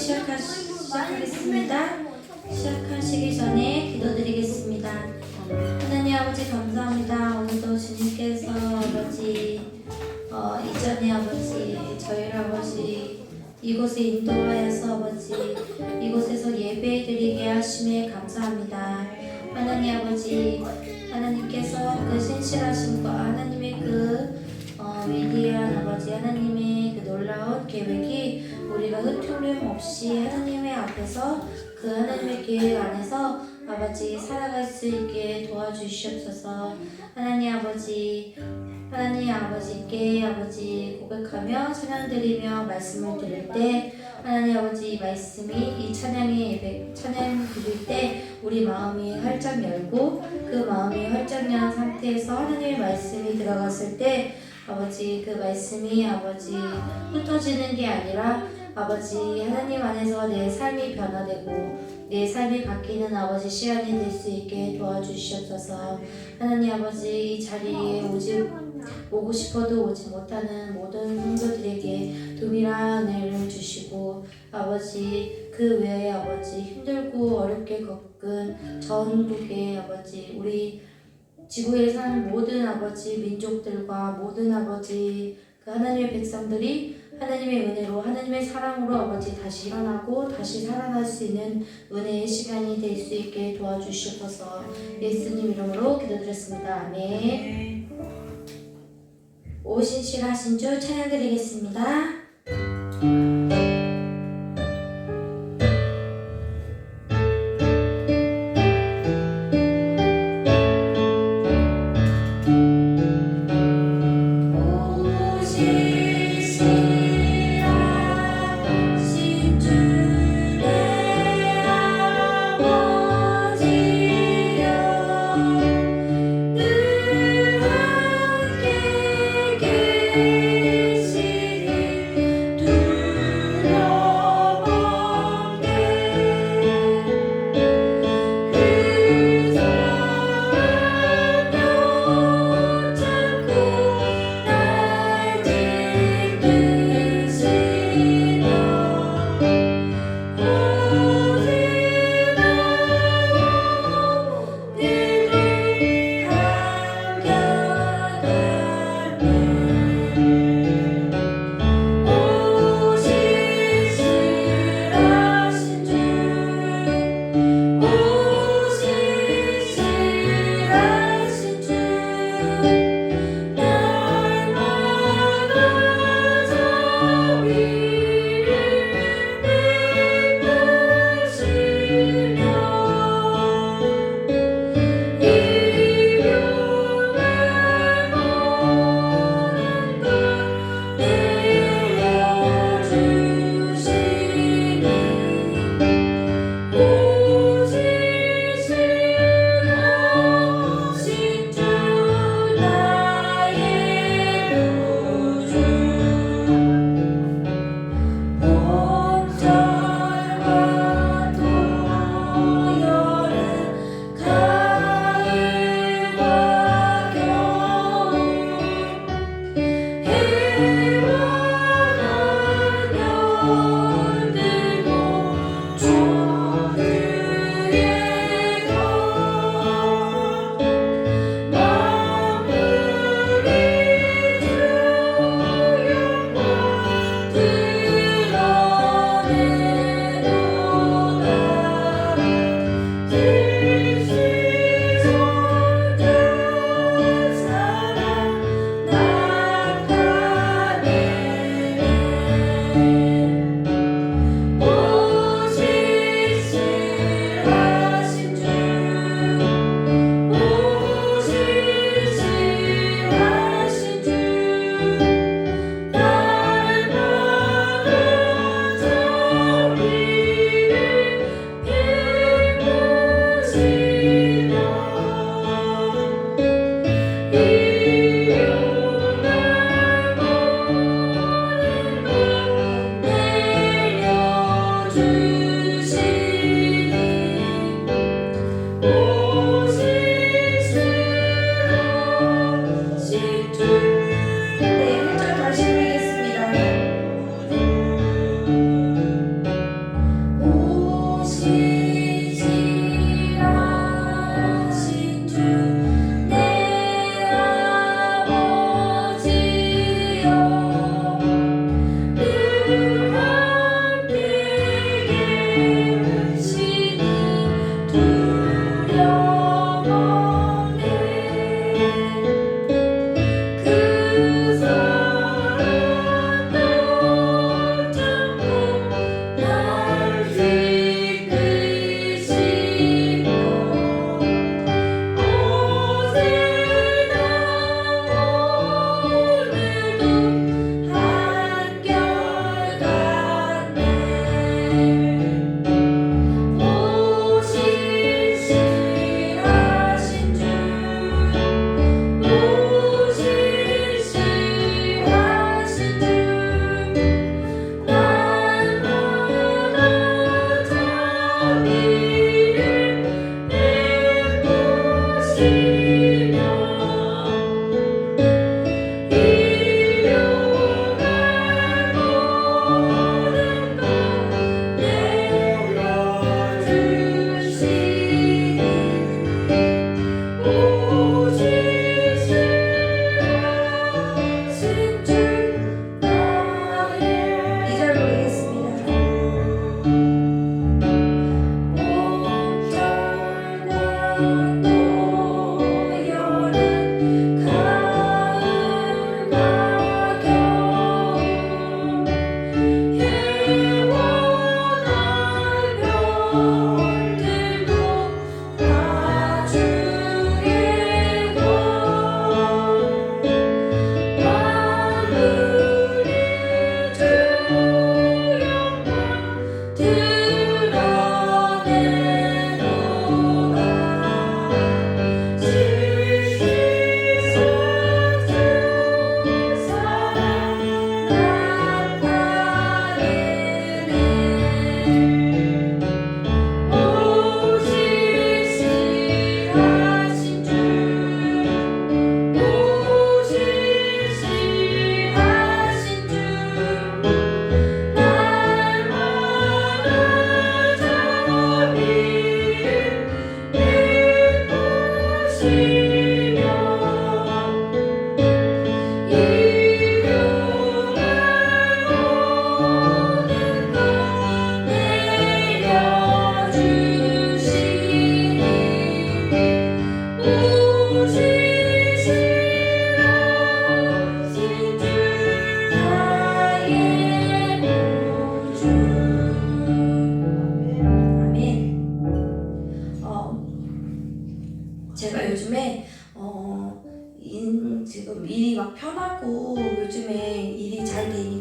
시작하겠습니다. 시작하시기 전에 기도드리겠습니다. 하나님 아버지 감사합니다. 오늘도 주님께서 아버지 이전에 아버지 저희를 아버지 이곳에 인도하여서 아버지 이곳에서 예배드리게 하심에 감사합니다. 하나님 아버지 하나님께서 그 신실하심과 하나님의 그 위대한 아버지 하나님의 그 놀라운 계획이 우리가 흐트림 없이 하나님의 앞에서 그 하나님의 계획 안에서 아버지 살아갈 수 있게 도와주시옵소서. 하나님 아버지께 아버지 고백하며 찬양드리며 말씀을 드릴 때 하나님 아버지 이 말씀이 이 찬양 드릴 때 우리 마음이 활짝 열고 그 마음이 활짝 연 상태에서 하나님의 말씀이 들어갔을 때 아버지 그 말씀이 아버지 흩어지는 게 아니라 아버지 하나님 안에서 내 삶이 변화되고 내 삶이 바뀌는 아버지 시간이 될 수 있게 도와주시옵소서. 하나님 아버지 이 자리에 오고 싶어도 오지 못하는 모든 성도들에게 동일한 은혜를 주시고 아버지 그 외에 아버지 힘들고 어렵게 겪은 전국의 아버지 우리 지구에 사는 모든 아버지 민족들과 모든 아버지 그 하나님의 백성들이 하나님의 은혜로 하나님의 사랑으로 아버지 다시 일어나고 다시 살아날 수 있는 은혜의 시간이 될 수 있게 도와주시옵소서. 예수님 이름으로 기도드렸습니다. 아멘. 오신실하신 주 찬양드리겠습니다. 늘 함께 계시니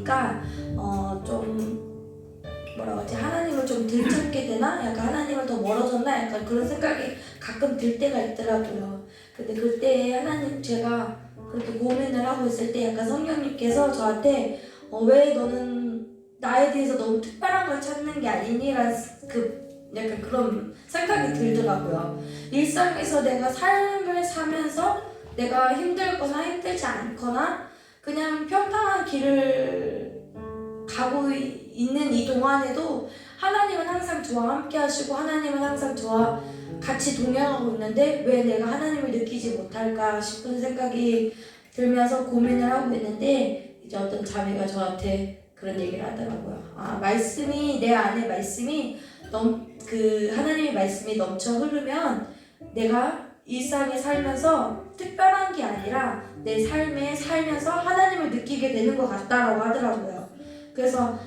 보니까 좀 뭐라고 하지? 하나님을 좀 덜 찾게 되나? 약간 하나님을 더 멀어졌나? 약간 그런 생각이 가끔 들 때가 있더라고요. 근데 그때 하나님 제가 그렇게 고민을 하고 있을 때 약간 성령님께서 저한테 왜 너는 나에 대해서 너무 특별한 걸 찾는 게 아니니? 라는 약간 그런 생각이 들더라고요. 일상에서 내가 삶을 사면서 내가 힘들거나 힘들지 않거나 그냥 평탄한 길을 가고 있는 이 동안에도 하나님은 항상 저와 함께 하시고 하나님은 항상 저와 같이 동행하고 있는데 왜 내가 하나님을 느끼지 못할까 싶은 생각이 들면서 고민을 하고 있는데 이제 어떤 자매가 저한테 그런 얘기를 하더라고요. 말씀이 내 안에 말씀이 하나님의 말씀이 넘쳐 흐르면 내가 일상에 살면서 특별한 게 아니라 내 삶에 살면서 하나님을 느끼게 되는 것 같다라고 하더라고요. 그래서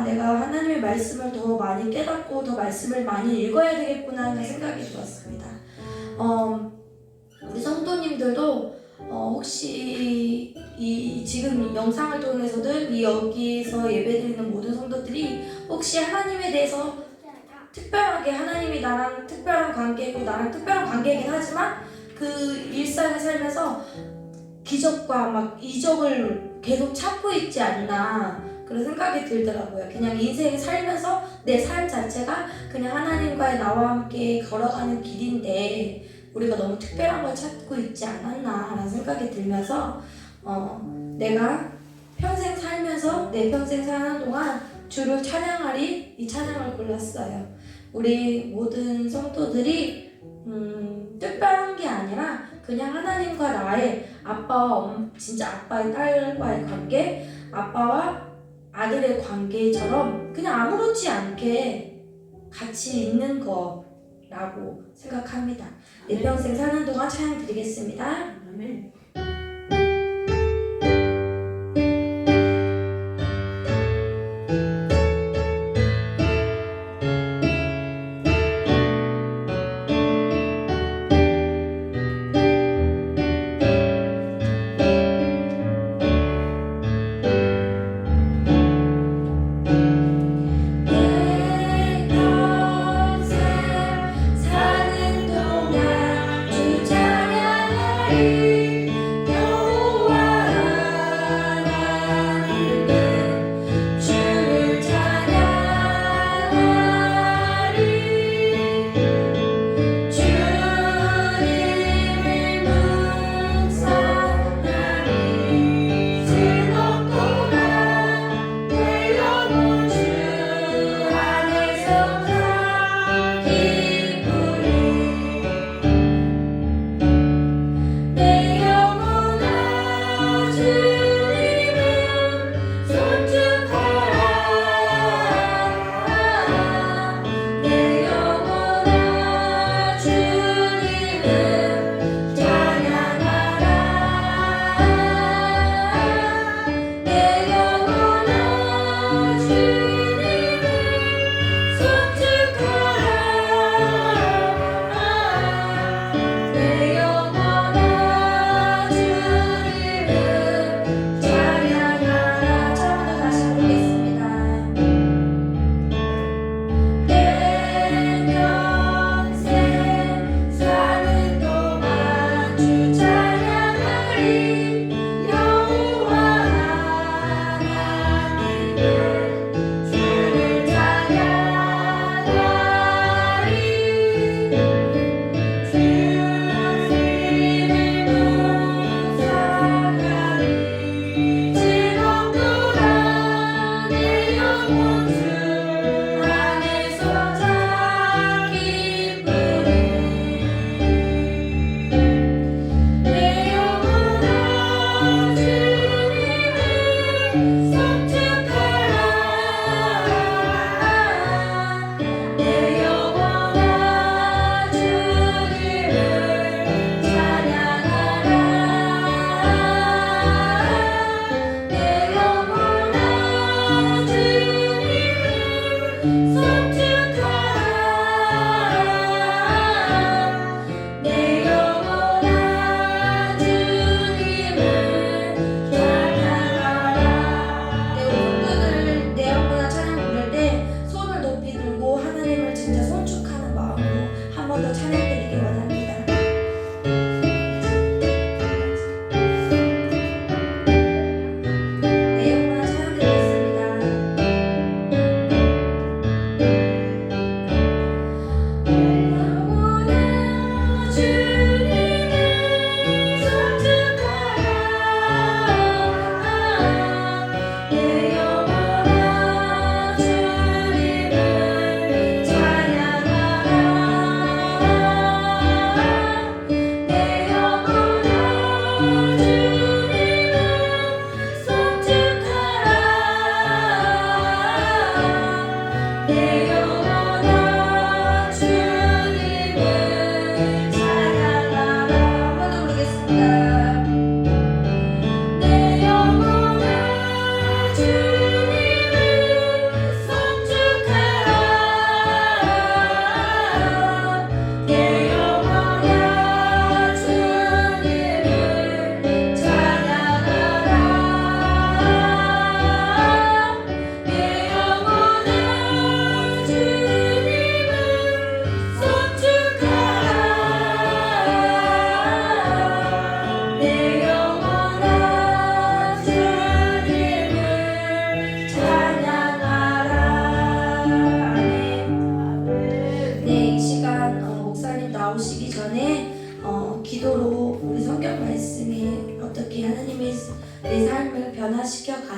내가 하나님의 말씀을 더 많이 깨닫고 더 말씀을 많이 읽어야 되겠구나 하는 생각이 들었습니다. 우리 성도님들도 혹시 이 지금 영상을 통해서든 여기서 예배드리는 모든 성도들이 혹시 하나님에 대해서 특별하게 하나님이 나랑 특별한 관계고 나랑 특별한 관계이긴 하지만 그 일상을 살면서 기적과 막 이적을 계속 찾고 있지 않나 그런 생각이 들더라고요. 그냥 인생을 살면서 내 삶 자체가 그냥 하나님과의 나와 함께 걸어가는 길인데 우리가 너무 특별한 걸 찾고 있지 않았나 라는 생각이 들면서 내가 평생 살면서 내 평생 사는 동안 주를 찬양하리 이 찬양을 골랐어요. 우리 모든 성도들이 특별한 게 아니라 그냥 하나님과 나의 아빠와 진짜 아빠의 딸과의 관계, 아빠와 아들의 관계처럼 그냥 아무렇지 않게 같이 있는 거라고 생각합니다. 내 평생 사는 동안 찬양 드리겠습니다. 아멘.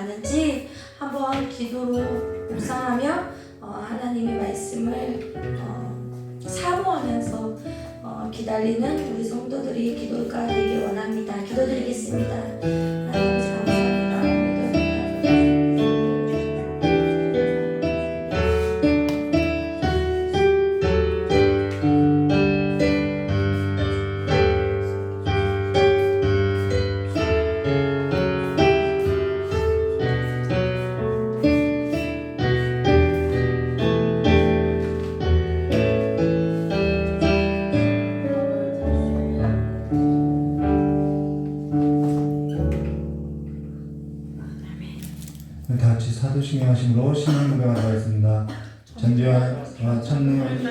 가는지 한번 기도로 묵상하며 하나님의 말씀을 사모하면서 기다리는 우리 성도들이 기도가 되길 원합니다. 기도드리겠습니다. 하나님 감사합니다. 다 같이 사도신경 하심으로 신앙 고백하도록 하겠습니다. 전지와 천능을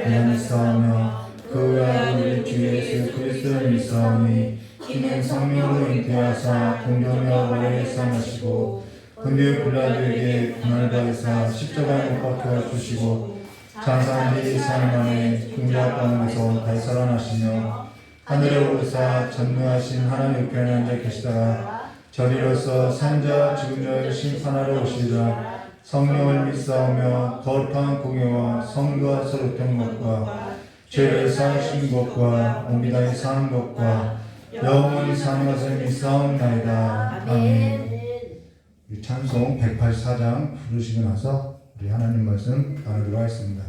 하나님 싸우며 그 외에 우리 주 예수 그리스도를 믿사오니 이는 성령으로 잉태하사 공경여 오래 삼으시고 근데 빌라도에게 고난을 받으사 십자가에 못 박혀 주시고 장사한 지 3일 만에 중자 가운데서 다시 살아나시며 하늘에 오르사 전능하신 하나님 우편에 앉아 계시다가 저리로서 산자 죽은 자를 심판하러 오시리라. 성령을 믿사오며 거룩한 공예와 성도와 서로 된 것과 죄를 사하신 것과 오미다에 사는 것과 영원히 사는 것을 믿사옵나이다. 아멘. 우리 찬송 184장 부르시고 나서 우리 하나님 말씀 나누도록 하겠습니다.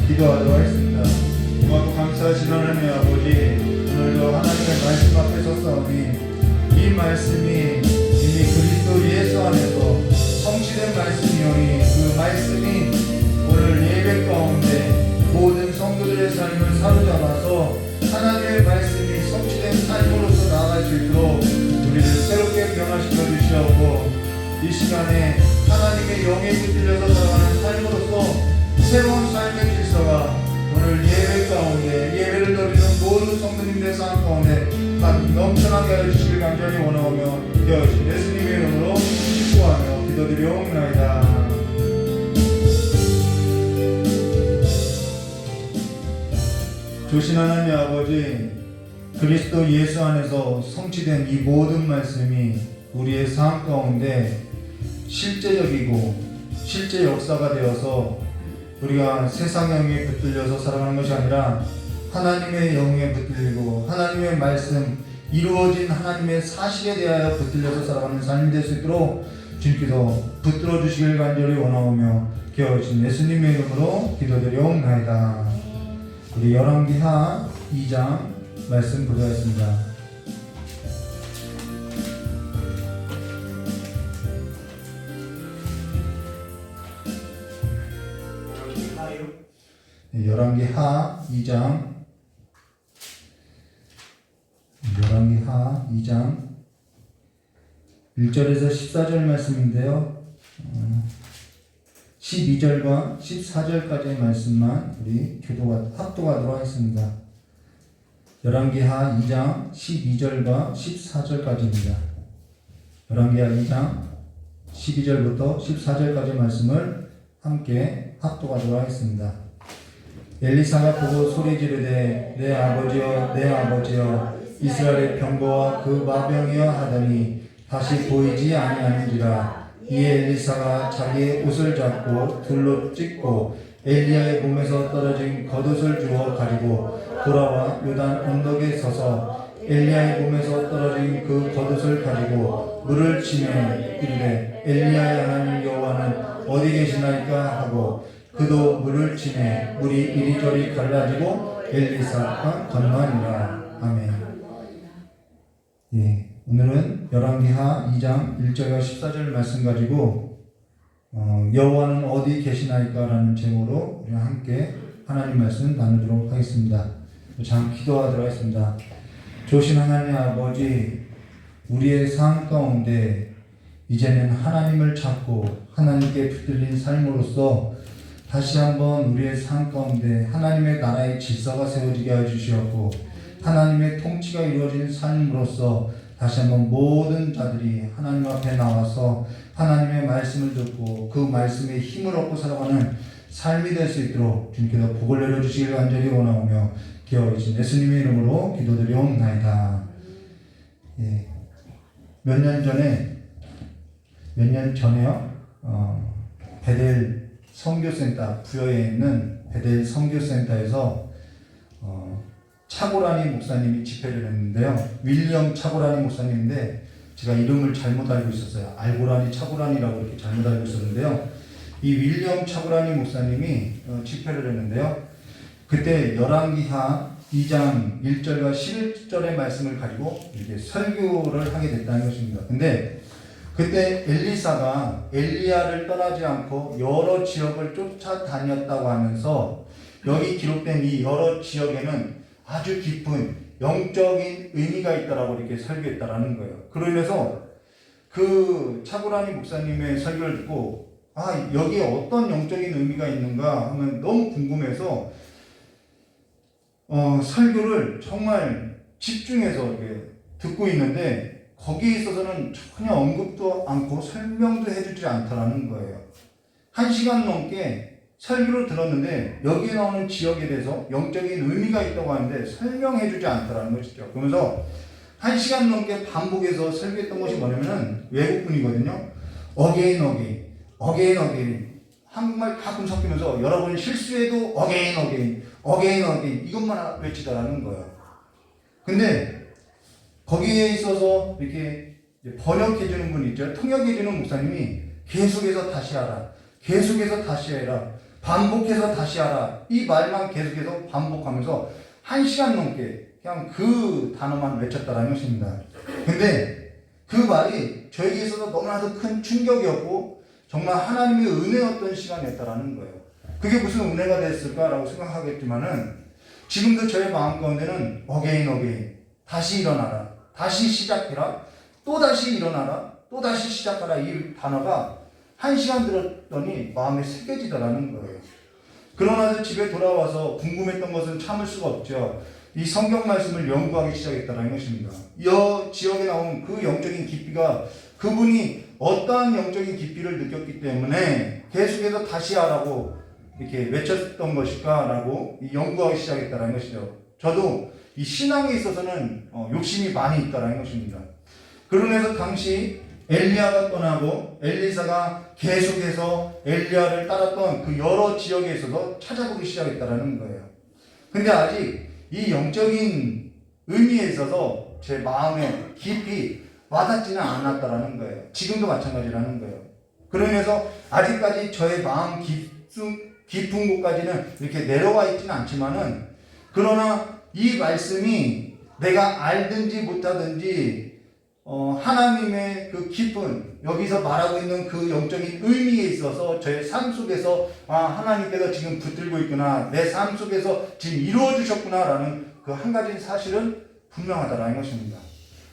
기도하도록 하겠습니다. 고맙고 감사하신 하나님의 아버지, 오늘도 하나님의 말씀 앞에 섰사오니 이 말씀이 이미 그리스도 예수 안에서 시간에 하나님의 영에 붙들려서 살아가는 삶으로서 새로운 삶의 질서가 오늘 예배 가운데 예배를 드리는 모든 성도님들 삶 가운데 넘쳐나게 하여 주시길 간절히 원하오며 되어주신 예수님의 이름으로 축복하며 기도드리옵나이다. 조신 하나님 아버지, 그리스도 예수 안에서 성취된 이 모든 말씀이 우리의 삶 가운데 실제적이고 실제 역사가 되어서 우리가 세상의 영에 붙들려서 살아가는 것이 아니라 하나님의 영에 붙들리고 하나님의 말씀, 이루어진 하나님의 사실에 대하여 붙들려서 살아가는 삶이 될 수 있도록 주님께서 붙들어 주시길 간절히 원하오며 기어오신 예수님의 이름으로 기도드리옵나이다. 우리 열왕기하 2장 말씀 보도하겠습니다. 열왕기하 2장 1절에서 14절 말씀인데요. 12절과 14절까지의 말씀만 우리 합독하도록 하겠습니다. 열왕기하 2장 12절과 14절까지입니다. 열왕기하 2장 12절부터 14절까지 말씀을 함께 합독하도록 하겠습니다. 엘리사가 보고 소리 지르되 내 아버지여 내 아버지여 이스라엘의 병거와 그 마병이여 하더니 다시 보이지 아니하는지라. 이에 엘리사가 자기의 옷을 잡고 둘로 찢고 엘리야의 몸에서 떨어진 겉옷을 주워 가지고 돌아와 요단 언덕에 서서 엘리야의 몸에서 떨어진 그 겉옷을 가지고 물을 치매 이르되 엘리야의 하나님 여호와는 어디 계시나이까 하고 그도 물을 치매 물이 이리저리 갈라지고 엘리사가 건너니라. 아멘. 예, 오늘은 열왕기하 2장 1절과 14절 말씀 가지고 여호와는 어디 계시나이까 라는 제목으로 우리 함께 하나님 말씀 나누도록 하겠습니다. 잠 기도하도록 하겠습니다. 조신 하나님 아버지, 우리의 삶 가운데 이제는 하나님을 찾고 하나님께 붙들린 삶으로서 다시 한번 우리의 삶 가운데 하나님의 나라의 질서가 세워지게 하여 주시었고 하나님의 통치가 이루어진 삶으로서 다시 한번 모든 자들이 하나님 앞에 나와서 하나님의 말씀을 듣고 그 말씀에 힘을 얻고 살아가는 삶이 될 수 있도록 주님께서 복을 내려주시길 간절히 원하오며 기어오신 예수님의 이름으로 기도드리옵나이다. 예. 몇 년 전에요. 베델 선교센터, 부여에 있는 베델 선교센터에서 차고라니 목사님이 집회를 했는데요. 윌리엄 차고라니 목사님인데 제가 이름을 잘못 알고 있었어요. 알고라니 차고라니라고 이렇게 잘못 알고 있었는데요. 이 윌리엄 차고라니 목사님이 집회를 했는데요. 그때 열왕기하 2장 1절과 11절의 말씀을 가지고 이렇게 설교를 하게 됐다는 것입니다. 근데 그때 엘리사가 엘리야를 떠나지 않고 여러 지역을 쫓아다녔다고 하면서 여기 기록된 이 여러 지역에는 아주 깊은 영적인 의미가 있다라고 이렇게 설교했다라는 거예요. 그러면서 그 차고라니 목사님의 설교를 듣고 여기에 어떤 영적인 의미가 있는가 하면 너무 궁금해서 설교를 정말 집중해서 이렇게 듣고 있는데 거기에 있어서는 전혀 언급도 않고 설명도 해주지 않더라는 거예요. 1시간 넘게 설교를 들었는데 여기에 나오는 지역에 대해서 영적인 의미가 있다고 하는데 설명해주지 않더라는 것이죠. 그러면서 1시간 넘게 반복해서 설교했던 것이 뭐냐면은 외국분이거든요. 어게인 한국말 가끔 섞이면서 여러분이 실수해도 어게인 이것만 외치더라는 거예요. 근데 거기에 있어서 이렇게 번역해주는 분이 있죠. 통역해주는 목사님이 계속해서 다시 하라, 계속해서 다시 해라, 반복해서 다시 하라, 이 말만 계속해서 반복하면서 1시간 넘게 그냥 그 단어만 외쳤다라는 것입니다. 근데 그 말이 저에게 있어서 너무나도 큰 충격이었고 정말 하나님의 은혜였던 시간이었다라는 거예요. 그게 무슨 은혜가 됐을까라고 생각하겠지만은 지금도 저의 마음 가운데는 어게인 다시 일어나라, 다시 시작해라, 또 다시 일어나라, 또다시 시작하라 이 단어가 1시간 들었더니 마음에 새겨지더라는 거예요. 그러나 집에 돌아와서 궁금했던 것은 참을 수가 없죠. 이 성경 말씀을 연구하기 시작했다는 것입니다. 이 지역에 나온 그 영적인 깊이가 그분이 어떠한 영적인 깊이를 느꼈기 때문에 계속해서 다시 하라고 이렇게 외쳤던 것일까라고 연구하기 시작했다는 것이죠. 저도 이 신앙에 있어서는 욕심이 많이 있다는 것입니다. 그러면서 당시 엘리야가 떠나고 엘리사가 계속해서 엘리야를 따랐던 그 여러 지역에 있어서 찾아보기 시작했다는 거예요. 근데 아직 이 영적인 의미에 있어서 제 마음에 깊이 와닿지는 않았다라는 거예요. 지금도 마찬가지라는 거예요. 그러면서 아직까지 저의 마음 깊은 곳까지는 이렇게 내려와 있지는 않지만은, 그러나 이 말씀이 내가 알든지 못하든지 하나님의 그 깊은 여기서 말하고 있는 그 영적인 의미에 있어서 저의 삶 속에서 하나님께서 지금 붙들고 있구나, 내 삶 속에서 지금 이루어 주셨구나 라는 그 한 가지 사실은 분명하다라는 것입니다.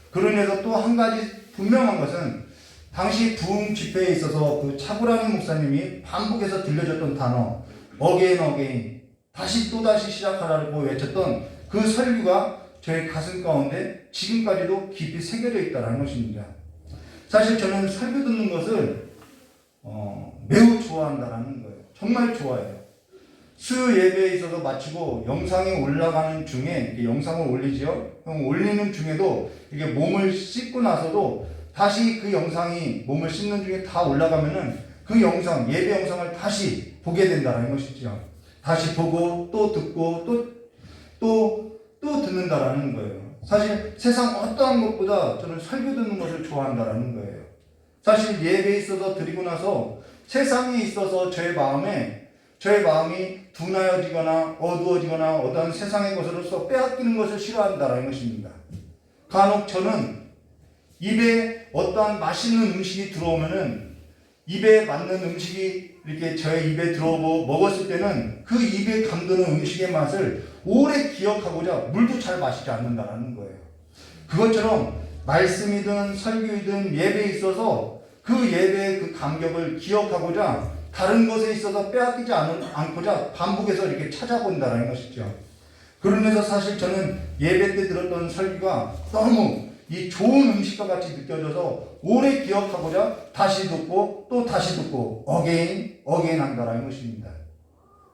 그러면서 또 한 가지 분명한 것은 당시 부흥 집회에 있어서 그 차고라니 목사님이 반복해서 들려줬던 단어 어게인 다시 또다시 시작하라고 외쳤던 그 설교가 저의 가슴 가운데 지금까지도 깊이 새겨져 있다는 것입니다. 사실 저는 설교 듣는 것을 매우 좋아한다는 거예요. 정말 좋아해요. 수요 예배에 있어서 마치고 영상이 올라가는 중에, 영상을 올리죠. 올리는 중에도 이게 몸을 씻고 나서도 다시 그 영상이 몸을 씻는 중에 다 올라가면은 그 영상, 예배 영상을 다시 보게 된다는 것이죠. 다시 보고 또 듣고 또 듣는다라는 거예요. 사실 세상 어떠한 것보다 저는 설교 듣는 것을 좋아한다라는 거예요. 사실 예배에 있어서 드리고 나서 세상에 있어서 저의 마음이 둔하여지거나 어두워지거나 어떠한 세상의 것으로서 빼앗기는 것을 싫어한다라는 것입니다. 간혹 저는 입에 어떠한 맛있는 음식이 들어오면은 입에 맞는 음식이 이렇게 저의 입에 들어오고 먹었을 때는 그 입에 감도는 음식의 맛을 오래 기억하고자 물도 잘 마시지 않는다라는 거예요. 그것처럼 말씀이든 설교이든 예배에 있어서 그 예배의 그 감격을 기억하고자 다른 것에 있어서 빼앗기지 않고자 반복해서 이렇게 찾아본다는 것이죠. 그러면서 사실 저는 예배 때 들었던 설교가 너무 이 좋은 음식과 같이 느껴져서 오래 기억하고자 다시 듣고 또 다시 듣고 어게인 한다라는 것입니다.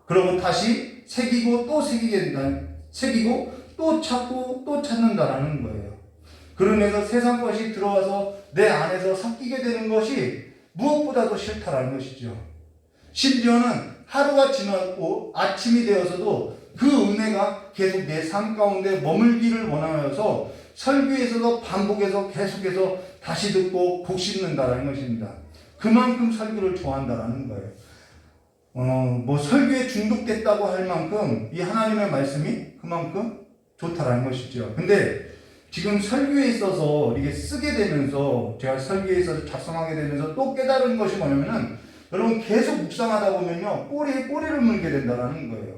그리고 다시 새기고 또 새기고 또 찾고 또 찾는다라는 거예요. 그러면서 세상 것이 들어와서 내 안에서 섞이게 되는 것이 무엇보다도 싫다라는 것이죠. 심지어는 하루가 지났고 아침이 되어서도 그 은혜가 계속 내 삶 가운데 머물기를 원하여서 설교에서도 반복해서 계속해서 다시 듣고 곱씹는다라는 것입니다. 그만큼 설교를 좋아한다라는 거예요. 설교에 중독됐다고 할 만큼 이 하나님의 말씀이 그만큼 좋다라는 것이죠. 근데 지금 설교에 있어서 이게 쓰게 되면서 제가 설교에 있어서 작성하게 되면서 또 깨달은 것이 뭐냐면은 여러분 계속 묵상하다 보면요 꼬리에 꼬리를 물게 된다는 거예요.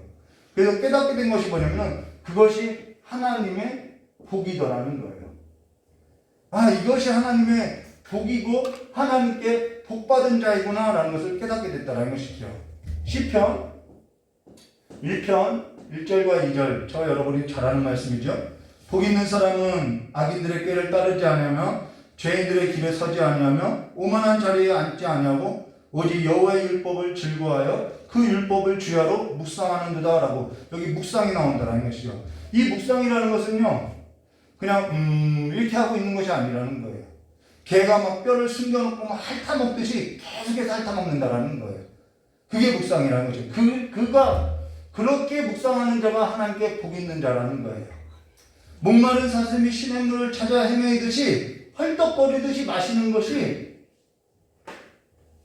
그래서 깨닫게 된 것이 뭐냐면 그것이 하나님의 복이더라는 거예요. 이것이 하나님의 복이고 하나님께 복받은 자이구나 라는 것을 깨닫게 됐다는 것이죠. 시편 1편 1절과 2절 저 여러분이 잘 아는 말씀이죠. 복 있는 사람은 악인들의 꾀를 따르지 아니하며 죄인들의 길에 서지 아니하며 오만한 자리에 앉지 아니하고 오직 여호와의 율법을 즐거워하여 그 율법을 주야로 묵상하는 듯하라고 여기 묵상이 나온다는 것이죠. 이 묵상이라는 것은요 그냥 이렇게 하고 있는 것이 아니라는 거예요. 개가 막 뼈를 숨겨놓고 막 핥아먹듯이 계속해서 핥아먹는다라는 거예요. 그게 묵상이라는 거죠. 그가 그렇게 묵상하는 자가 하나님께 복 있는 자라는 거예요. 목마른 사슴이 시냇물을 찾아 헤매이듯이 헐떡거리듯이 마시는 것이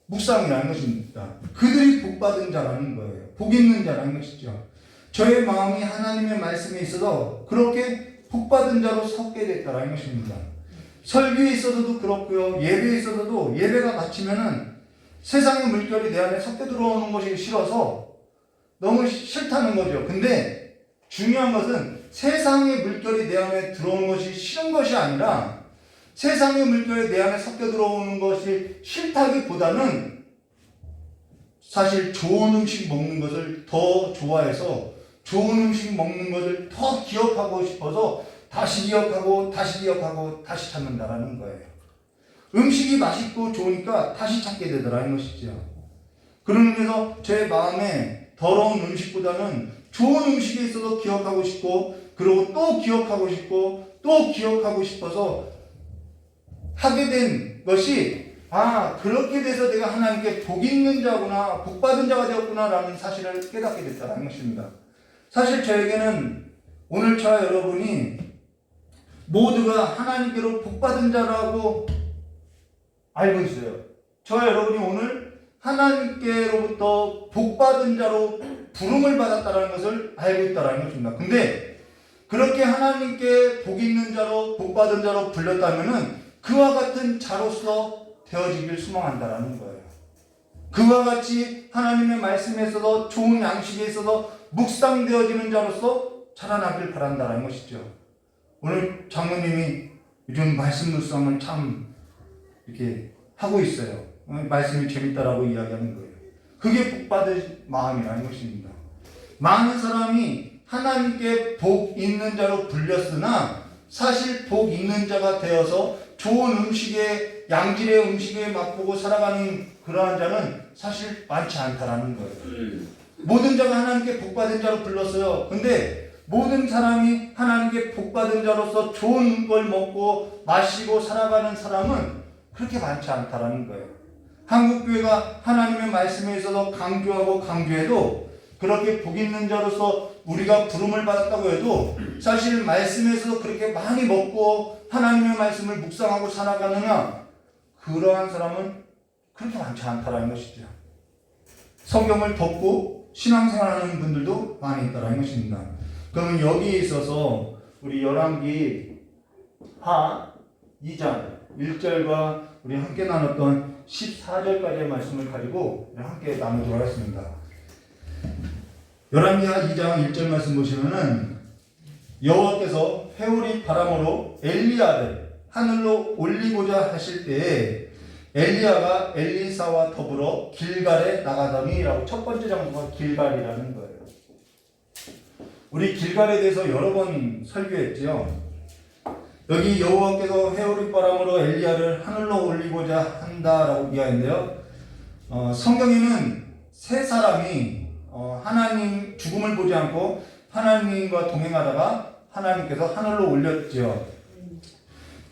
묵상이라는 것입니다. 그들이 복받은 자라는 거예요. 복 있는 자라는 것이죠. 저의 마음이 하나님의 말씀에 있어서 그렇게 복받은 자로 섰게 됐다는 것입니다. 설교에 있어서도 그렇고요. 예배에 있어서도 예배가 마치면은 세상의 물결이 내 안에 섞여 들어오는 것이 싫어서 너무 싫다는 거죠. 근데 중요한 것은 세상의 물결이 내 안에 들어오는 것이 싫은 것이 아니라 세상의 물결에 내 안에 섞여 들어오는 것이 싫다기보다는 사실 좋은 음식 먹는 것을 더 좋아해서 좋은 음식 먹는 것을 더 기억하고 싶어서 다시 기억하고 다시 기억하고 다시 찾는다라는 거예요. 음식이 맛있고 좋으니까 다시 찾게 되더라는 것이죠. 그런 의미에서 제 마음에 더러운 음식보다는 좋은 음식에 있어서 기억하고 싶고, 그리고 또 기억하고 싶고 또 기억하고 싶어서 하게 된 것이, 그렇게 돼서 내가 하나님께 복 있는 자구나, 복 받은 자가 되었구나 라는 사실을 깨닫게 됐다는 것입니다. 사실 저에게는 오늘 저와 여러분이 모두가 하나님께로 복 받은 자라고 알고 있어요. 저와 여러분이 오늘 하나님께로부터 복 받은 자로 부름을 받았다는 것을 알고 있다는 것입니다. 근데 그렇게 하나님께 복 있는 자로, 복 받은 자로 불렸다면은 그와 같은 자로서 되어지길 소망한다라는 거예요. 그와 같이 하나님의 말씀에 있어서 좋은 양식에 있어서 묵상되어지는 자로서 자라나길 바란다는 것이죠. 오늘 장로님이 요즘 말씀 묵상을 참 이렇게 하고 있어요. 말씀이 재밌다라고 이야기하는 거예요. 그게 복받을 마음이라는 것입니다. 많은 사람이 하나님께 복 있는 자로 불렸으나 사실 복 있는 자가 되어서 좋은 음식에, 양질의 음식에 맛보고 살아가는 그러한 자는 사실 많지 않다라는 거예요. 모든 자가 하나님께 복 받은 자로 불렀어요. 근데 모든 사람이 하나님께 복 받은 자로서 좋은 걸 먹고 마시고 살아가는 사람은 그렇게 많지 않다라는 거예요. 한국교회가 하나님의 말씀에 있어서 강조하고 강조해도 그렇게 복 있는 자로서 우리가 부름을 받았다고 해도 사실 말씀에서 그렇게 많이 먹고 하나님의 말씀을 묵상하고 살아가느냐, 그러한 사람은 그렇게 많지 않다라는 것이죠. 성경을 덮고 신앙생활하는 분들도 많이 있다라는 것입니다. 그러면 여기에 있어서 우리 열왕기 하 2장 1절과 우리 함께 나눴던 14절까지의 말씀을 가지고 함께 나누도록 하겠습니다. 열왕기하 2장 1절 말씀 보시면은 여호와께서 회오리 바람으로 엘리야를 하늘로 올리고자 하실 때에 엘리야가 엘리사와 더불어 길갈에 나가더니라고 첫 번째 장소가 길갈이라는 거예요. 우리 길갈에 대해서 여러 번 설교했죠. 여기 여호와께서 회오리 바람으로 엘리야를 하늘로 올리고자 한다라고 이야기하는데요. 성경에는 세 사람이 하나님 죽음을 보지 않고 하나님과 동행하다가 하나님께서 하늘로 올렸죠.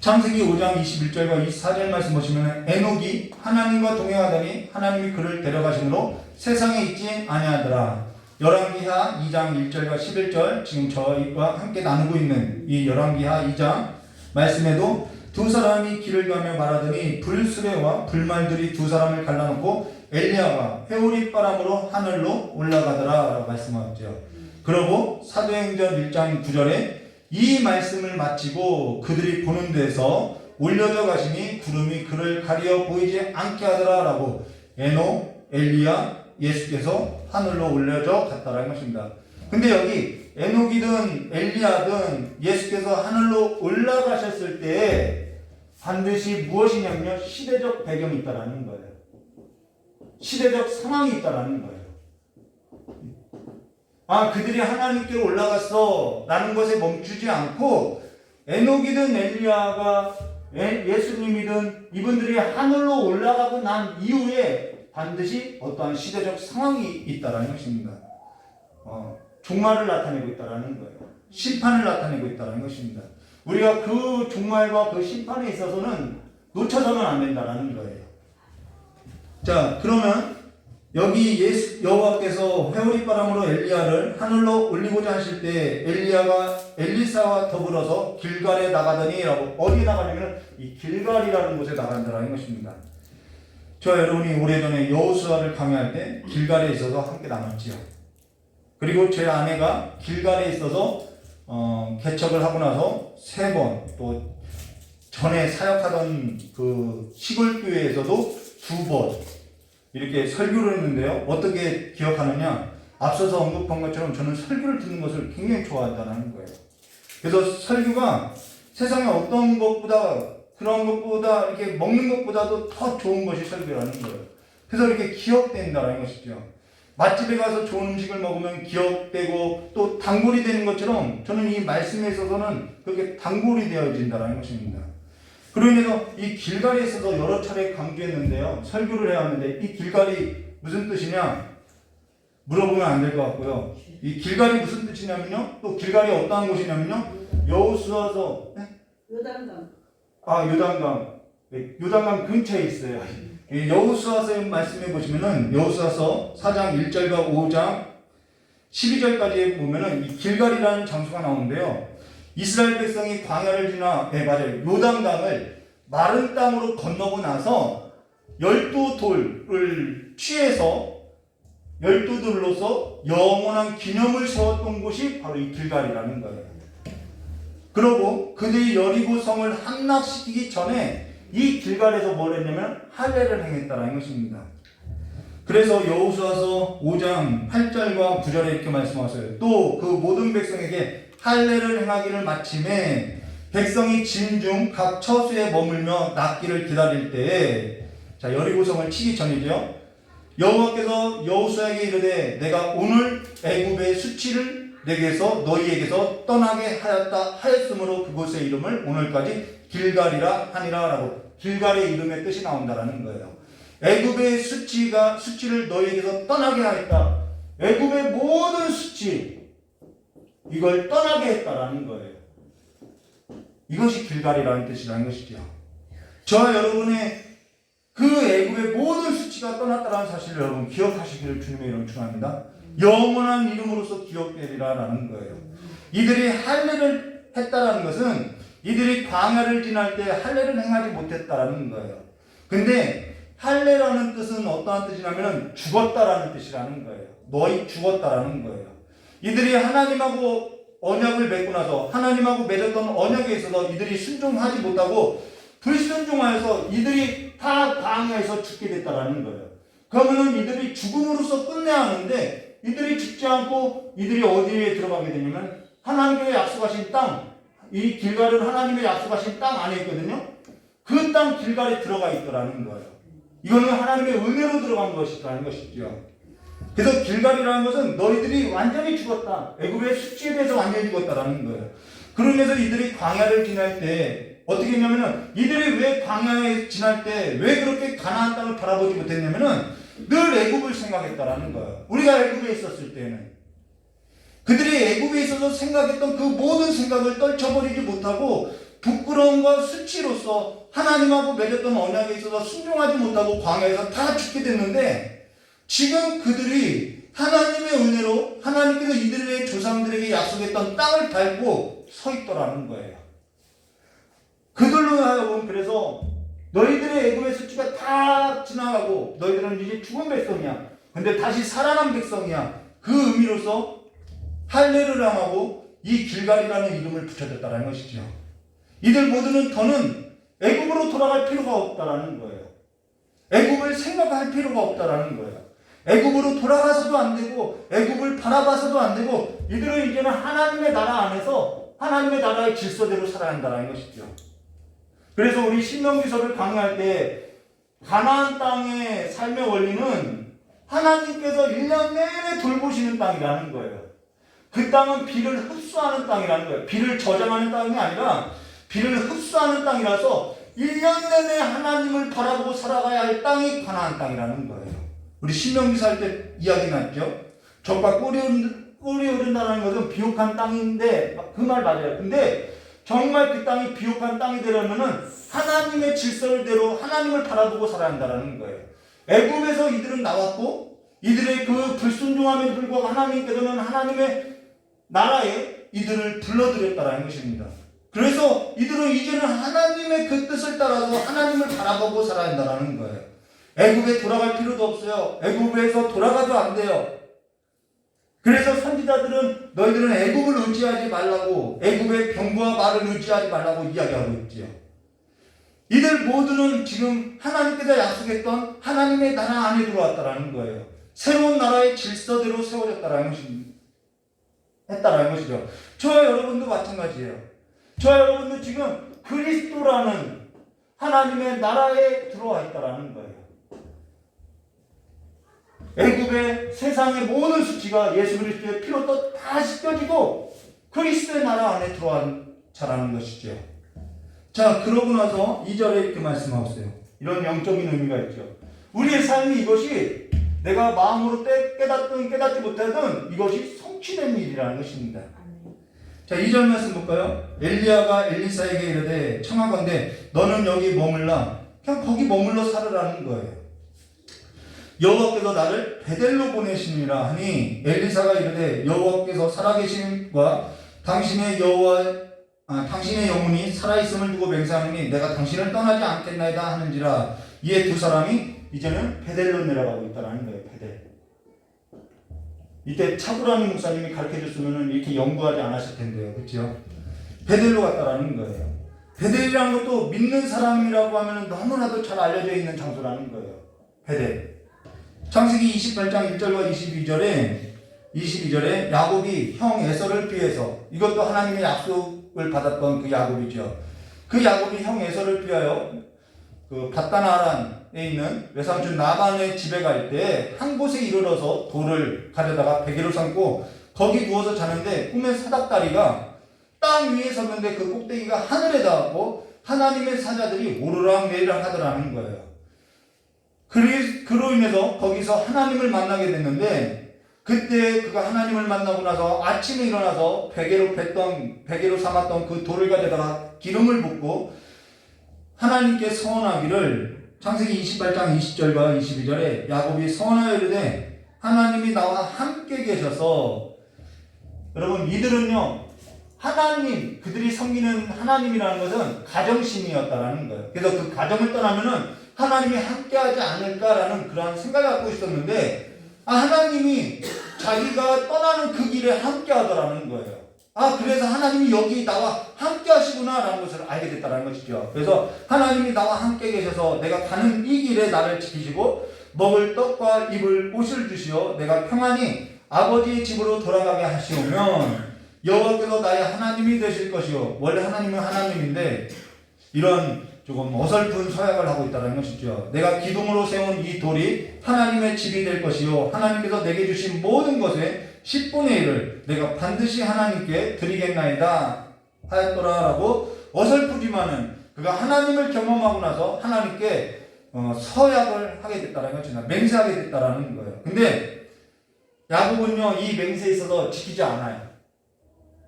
창세기 5장 21절과 24절 말씀 보시면 에녹이 하나님과 동행하더니 하나님이 그를 데려가심으로 세상에 있지 아니하더라. 열왕기하 2장 1절과 11절 지금 저희와 함께 나누고 있는 이 열왕기하 2장 말씀에도 두 사람이 길을 가며 말하더니 불수레와 불말들이 두 사람을 갈라놓고 엘리야가 회오리 바람으로 하늘로 올라가더라 라고 말씀하죠. 그러고 사도행전 1장 9절에 이 말씀을 마치고 그들이 보는 데서 올려져 가시니 구름이 그를 가리어 보이지 않게 하더라 라고 에녹, 엘리야, 예수께서 하늘로 올려져 갔다라는 것입니다. 근데 여기 에녹이든 엘리야든 예수께서 하늘로 올라가셨을 때 반드시 무엇이냐면요, 시대적 배경이 있다라는 거예요. 시대적 상황이 있다라는 거예요. 그들이 하나님께로 올라갔어 라는 것에 멈추지 않고 에녹이든 엘리야가 예수님이든 이분들이 하늘로 올라가고 난 이후에 반드시 어떠한 시대적 상황이 있다라는 것입니다. 종말을 나타내고 있다라는 거예요. 심판을 나타내고 있다라는 것입니다. 우리가 그 종말과 그 심판에 있어서는 놓쳐서는 안 된다라는 거예요. 자, 그러면 여기 여호와께서 회오리 바람으로 엘리야를 하늘로 올리고자 하실 때 엘리야가 엘리사와 더불어서 길갈에 나가더니 라고, 어디에 나가냐면 이 길갈이라는 곳에 나간다는 것입니다. 저 여러분이 오래전에 여호수아를 강의할 때 길갈에 있어서 함께 나눴지요. 그리고 제 아내가 길갈에 있어서 개척을 하고 나서 3번, 또 전에 사역하던 그 시골 교회에서도 2번 이렇게 설교를 했는데요. 어떻게 기억하느냐? 앞서서 언급한 것처럼 저는 설교를 듣는 것을 굉장히 좋아한다는 거예요. 그래서 설교가 세상에 어떤 것보다 그런 것보다 이렇게 먹는 것보다도 더 좋은 것이 설교라는 거예요. 그래서 이렇게 기억된다는 것이죠. 맛집에 가서 좋은 음식을 먹으면 기억되고 또 단골이 되는 것처럼 저는 이 말씀에 있어서는 그렇게 단골이 되어진다는 것입니다. 그로 인해서 이 길갈이에 있어서 여러 차례 강조했는데요. 설교를 해왔는데 이 길갈이 무슨 뜻이냐? 물어보면 안 될 것 같고요. 이 길갈이 무슨 뜻이냐면요. 또 길갈이 어떠한 곳이냐면요. 여호수아서 요단강. 요단강. 요단강 근처에 있어요. 여호수아서 말씀해 보시면은 여호수아서 4장 1절과 5장 12절까지 보면은 이 길갈이라는 장소가 나오는데요. 이스라엘 백성이 광야를 지나 맞아요. 요단강을 마른 땅으로 건너고 나서 12돌을 취해서 12돌로서 영원한 기념을 세웠던 곳이 바로 이 길갈이라는 거예요. 그러고 그들이 여리고 성을 함락시키기 전에 이 길갈에서 뭘 했냐면 할례를 행했다라는 것입니다. 그래서 여호수아서 5장 8절과 9절에 이렇게 말씀하세요. 또 그 모든 백성에게 할례를 행하기를 마침에 백성이 진중 각 처소에 머물며 낫기를 기다릴 때에 자 여리고성을 치기 전이죠. 여호와께서 여호수아에게 이르되 내가 오늘 애굽의 수치를 내게서 너희에게서 떠나게 하였으므로 그곳의 이름을 오늘까지 길갈이라 하니라라고 길갈의 이름의 뜻이 나온다라는 거예요. 애굽의 수치를 너희에게서 떠나게 하였다. 애굽의 모든 수치 이걸 떠나게 했다라는 거예요. 이것이 길갈이라는 뜻이라는 것이죠. 저와 여러분의 그 애굽의 모든 수치가 떠났다라는 사실을 여러분 기억하시기를 주님의 이름으로 축원합니다. 영원한 이름으로서 기억되리라라는 거예요. 이들이 할례를 했다라는 것은 이들이 광야를 지날 때 할례를 행하지 못했다라는 거예요. 근데 할례라는 뜻은 어떠한 뜻이냐면 죽었다라는 뜻이라는 거예요. 너희 죽었다라는 거예요. 이들이 하나님하고 언약을 맺고 나서 하나님하고 맺었던 언약에 있어서 이들이 순종하지 못하고 불순종하여서 이들이 다 광야에서 죽게 됐다라는 거예요. 그러면은 이들이 죽음으로써 끝내야 하는데 이들이 죽지 않고 이들이 어디에 들어가게 되냐면 하나님의 약속하신 땅, 이 길갈은 하나님의 약속하신 땅 안에 있거든요. 그 땅 길갈에 들어가 있더라는 거예요. 이거는 하나님의 은혜로 들어간 것이라는 것이죠. 그래서 길갈이라는 것은 너희들이 완전히 죽었다. 애굽의 수치에 대해서 완전히 죽었다라는 거예요. 그러면서 이들이 광야를 지날 때 어떻게 했냐면은 이들이 왜 광야에 지날 때 왜 그렇게 가나안 땅을 바라보지 못했냐면은 늘 애굽을 생각했다라는 거예요. 우리가 애굽에 있었을 때는 그들이 애굽에 있어서 생각했던 그 모든 생각을 떨쳐버리지 못하고 부끄러움과 수치로서 하나님하고 맺었던 언약에 있어서 순종하지 못하고 광야에서 다 죽게 됐는데 지금 그들이 하나님의 은혜로 하나님께서 이들의 조상들에게 약속했던 땅을 밟고 서 있더라는 거예요. 그들로 하여금 그래서 너희들의 애굽의 수치가 다 지나가고 너희들은 이제 죽은 백성이야. 근데 다시 살아난 백성이야. 그 의미로서 할례를 하고 이 길갈이라는 이름을 붙여줬다는 것이죠. 이들 모두는 더는 애굽으로 돌아갈 필요가 없다라는 거예요. 애굽을 생각할 필요가 없다라는 거예요. 애굽으로 돌아가서도 안 되고 애굽을 바라봐서도 안 되고 이들은 이제는 하나님의 나라 안에서 하나님의 나라의 질서대로 살아야 한다는 것이죠. 그래서 우리 신명기서를 강의할 때 가나안 땅의 삶의 원리는 하나님께서 1년 내내 돌보시는 땅이라는 거예요. 그 땅은 비를 흡수하는 땅이라는 거예요. 비를 저장하는 땅이 아니라 비를 흡수하는 땅이라서 1년 내내 하나님을 바라보고 살아가야 할 땅이 가나안 땅이라는 거예요. 우리 신명기서 할 때 이야기 났죠. 적과 꿀이 흐른다는 것은 비옥한 땅인데 그 말 맞아요. 근데 정말 그 땅이 비옥한 땅이 되려면은 하나님의 질서대로 하나님을 바라보고 살아야 한다는 거예요. 애굽에서 이들은 나왔고 이들의 그 불순종함에 불구하고 하나님께서는 하나님의 나라에 이들을 불러들였다는 것입니다. 그래서 이들은 이제는 하나님의 그 뜻을 따라서 하나님을 바라보고 살아야 한다는 거예요. 애굽에 돌아갈 필요도 없어요. 애굽에서 돌아가도 안 돼요. 그래서 선지자들은 너희들은 애굽을 의지하지 말라고 애굽의 병과 말을 의지하지 말라고 이야기하고 있지요. 이들 모두는 지금 하나님께서 약속했던 하나님의 나라 안에 들어왔다라는 거예요. 새로운 나라의 질서대로 세워졌다라는 것입니다. 했다라는 것이죠. 저와 여러분도 마찬가지예요. 저와 여러분도 지금 그리스도라는 하나님의 나라에 들어와 있다라는 거예요. 애굽의 세상의 모든 수치가 예수 그리스도의 피로 다 씻겨지고 그리스도의 나라 안에 들어온 자라는 것이죠. 자, 그러고 나서 2절에 이렇게 말씀하고 있어요. 이런 영적인 의미가 있죠. 우리의 삶이 이것이 내가 마음으로 깨닫든 깨닫지 못하든 이것이 성취된 일이라는 것입니다. 자, 2절 말씀 볼까요? 엘리야가 엘리사에게 이르되 청하건대 너는 여기 머물라. 그냥 거기 머물러 살으라는 거예요. 여호와께서 나를 베델로 보내시니라 하니 엘리사가 이르되 여호와께서 살아계심과 당신의 영혼이 살아있음을 두고 맹세하노니 내가 당신을 떠나지 않겠나이다 하는지라. 이에 두 사람이 이제는 베델로 내려가고 있다는 거예요. 베델. 이때 차구라니 목사님이 가르쳐줬으면 이렇게 연구하지 않았을 텐데요. 그렇죠? 베델로 갔다라는 거예요. 베델이라는 것도 믿는 사람이라고 하면 너무나도 잘 알려져 있는 장소라는 거예요. 베델. 창세기 28장 1절과 22절에 야곱이 형 에서를 피해서, 이것도 하나님의 약속을 받았던 그 야곱이죠. 그 야곱이 형 에서를 피하여 그 밧단아란에 있는 외삼촌 라반의 집에 갈 때 한 곳에 이르러서 돌을 가져다가 베개로 삼고 거기 누워서 자는데 꿈의 사닥다리가 땅 위에 섰는데 그 꼭대기가 하늘에 닿았고 하나님의 사자들이 오르락내리락 하더라는 거예요. 그로 인해서 거기서 하나님을 만나게 됐는데, 그때 그가 하나님을 만나고 나서 아침에 일어나서 베개로 삼았던 그 돌을 가져다가 기름을 붓고 하나님께 서원하기를, 창세기 28장 20절과 22절에 야곱이 서원하여 이르되 하나님이 나와 함께 계셔서, 여러분 이들은요 하나님, 그들이 섬기는 하나님이라는 것은 가정신이었다라는 거예요. 그래서 그 가정을 떠나면은 하나님이 함께하지 않을까라는 그런 생각을 갖고 있었는데, 하나님이 자기가 떠나는 그 길에 함께하더라는 거예요. 그래서 하나님이 여기 나와 함께하시구나라는 것을 알게 됐다는 것이죠. 그래서 하나님이 나와 함께 계셔서 내가 가는 이 길에 나를 지키시고 먹을 떡과 입을 옷을 주시어 내가 평안히 아버지의 집으로 돌아가게 하시오면 여호와께서 나의 하나님이 되실 것이요. 원래 하나님은 하나님인데 이런 조금 어설픈 서약을 하고 있다는 것이죠. 내가 기둥으로 세운 이 돌이 하나님의 집이 될 것이요 하나님께서 내게 주신 모든 것의 10분의 1을 내가 반드시 하나님께 드리겠나이다 하였더라라고 어설프지만은 그가 하나님을 경험하고 나서 하나님께 서약을 하게 됐다는 것입니다. 맹세하게 됐다는 거예요. 근데 야곱은요 이 맹세에 있어서 지키지 않아요.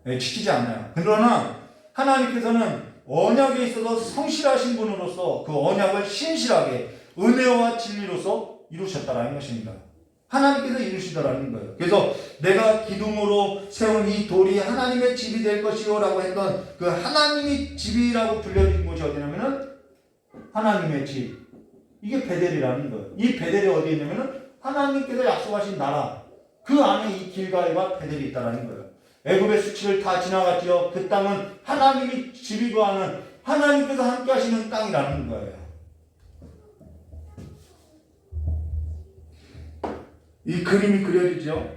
지키지 않아요. 그러나 하나님께서는 언약에 있어서 성실하신 분으로서 그 언약을 신실하게 은혜와 진리로서 이루셨다라는 것입니다. 하나님께서 이루시더라는 거예요. 그래서 내가 기둥으로 세운 이 돌이 하나님의 집이 될 것이요 라고 했던 그 하나님의 집이라고 불려진 곳이 어디냐면은 하나님의 집. 이게 베델이라는 거예요. 이 베델이 어디에 있냐면은 하나님께서 약속하신 나라, 그 안에 이 길갈과 베델이 있다라는 거예요. 애굽의 수치를 다 지나갔지요. 그 땅은 하나님이 집이고 하는 하나님께서 함께 하시는 땅이라는 거예요. 이 그림이 그려지죠.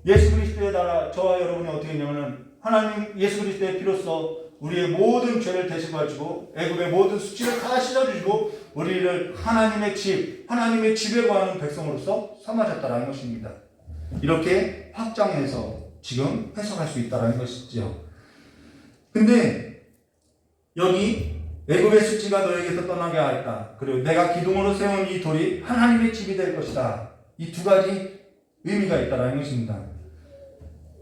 예수 그리스도의 나라, 저와 여러분이 어떻게 했냐면은 하나님 예수 그리스도의 피로써 우리의 모든 죄를 대신하시고 애굽의 모든 수치를 다 씻어주시고 우리를 하나님의 집, 하나님의 집에 거하는 백성으로서 삼아졌다는 것입니다. 이렇게 확장해서 지금 해석할 수 있다는 것이죠. 근데 여기 애굽의 수치가 너에게서 떠나게 하였다. 그리고 내가 기둥으로 세운 이 돌이 하나님의 집이 될 것이다. 이 두 가지 의미가 있다는 것입니다.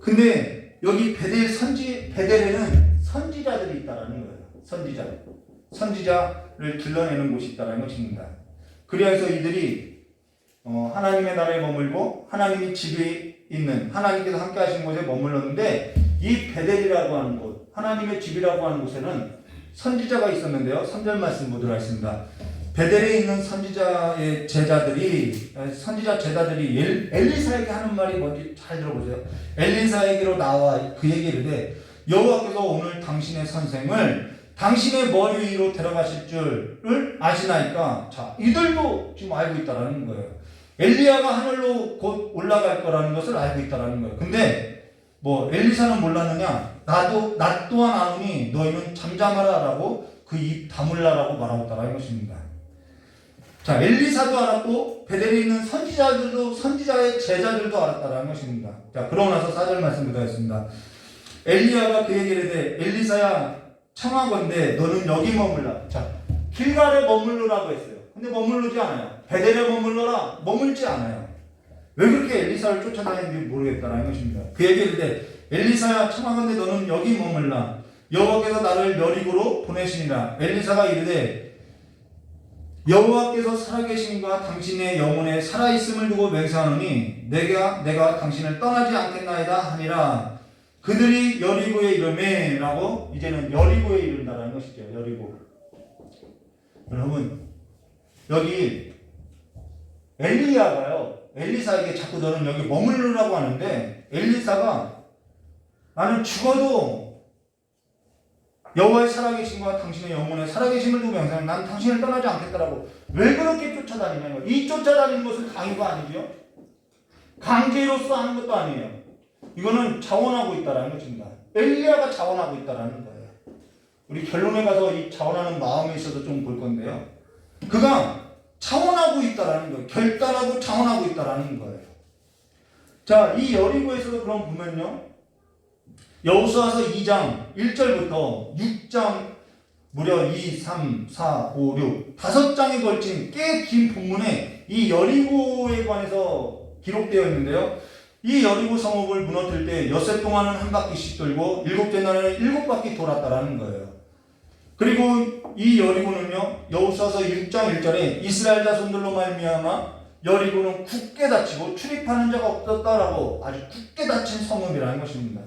근데 여기 베델에는 선지자들이 있다는 거예요. 선지자를 길러내는 곳이 있다는 것입니다. 그래서 이들이 하나님의 나라에 머물고 하나님의 집이 있는 하나님께서 함께 하신 곳에 머물렀는데, 이 베델이라고 하는 곳, 하나님의 집이라고 하는 곳에는 선지자가 있었는데요. 3절 말씀 보도록 하겠습니다. 베델에 있는 선지자 제자들이 엘리사에게 하는 말이 뭔지 잘 들어보세요. 엘리사에게로 나와 그에게 이르되 여호와께서 오늘 당신의 선생을 당신의 머리 위로 데려가실 줄을 아시나이까. 자, 이들도 지금 알고 있다라는 거예요. 엘리야가 하늘로 곧 올라갈 거라는 것을 알고 있다라는 거예요. 근데 엘리사는 몰랐느냐? 낮 또한 아노니 너희는 잠잠하라라고 그 입 다물라라고 말하고 것입니다. 자, 엘리사도 알았고 베델에 있는 선지자들도 선지자의 제자들도 알았다라는 것입니다. 자, 그러고 나서 4절 말씀 보겠습니다. 엘리야가 그에게 이르되 엘리사야 청하건대 너는 여기 머물라. 자, 길갈에 머물르라고 했어요. 근데 머물르지 않아요. 베델에 머물러라. 머물지 않아요. 왜 그렇게 엘리사를 쫓아다니는지 모르겠다라는 것입니다. 그에게 이르되 엘리사야 청하건대 너는 여기 머물라. 여호와께서 나를 여리고로 보내시니라. 엘리사가 이르되 여호와께서 살아계심과 당신의 영혼에 살아있음을 두고 맹세하노니 내가 당신을 떠나지 않겠나이다 하니라. 그들이 여리고에 이르매 라고 이제는 여리고에 이른다라는 것이죠. 여리고. 여러분 여기 엘리야가요 엘리사에게 자꾸 너는 여기 머물르라고 하는데 엘리사가 나는 죽어도 여호와의 살아계심과 당신의 영혼에 살아계심을 두고 명세하는 난 당신을 떠나지 않겠다라고 왜 그렇게 쫓아다니냐는 거예요. 이 쫓아다니는 것은 강요가 아니죠. 강제로서 하는 것도 아니에요. 이거는 자원하고 있다라는 것입니다. 엘리야가 자원하고 있다라는 거예요. 우리 결론에 가서 이 자원하는 마음에 있어서 좀 볼 건데요. 그가 자원하고 있다라는 거예요. 결단하고 자원하고 있다라는 거예요. 자, 이 여리고에서도 그럼 보면요. 여호수아서 2장 1절부터 6장 무려 2, 3, 4, 5, 6 5장에 걸친 꽤 긴 본문에 이 여리고에 관해서 기록되어 있는데요. 이 여리고 성읍을 무너뜨릴 때 엿새 동안은 한 바퀴씩 돌고 일곱째 날에는 7바퀴 돌았다라는 거예요. 그리고 이 여리고는요. 여호수아서 6장 1절에 이스라엘 자손들로 말미암아 여리고는 굳게 닫히고 출입하는 자가 없었다라고 아주 굳게 닫힌 성읍이라는 것입니다.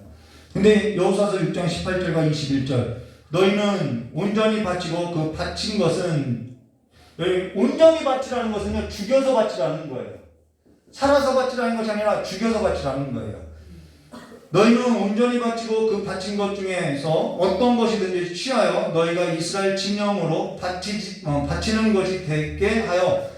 근데 여호수아서 6장 18절과 21절 너희는 온전히 바치고 그 바친 것은 여기 온전히 바치라는 것은요 죽여서 바치라는 거예요. 살아서 바치라는 것이 아니라 죽여서 바치라는 거예요. 너희는 온전히 바치고 그 바친 것 중에서 어떤 것이든지 취하여 너희가 이스라엘 진영으로 바치는 것이 되게 하여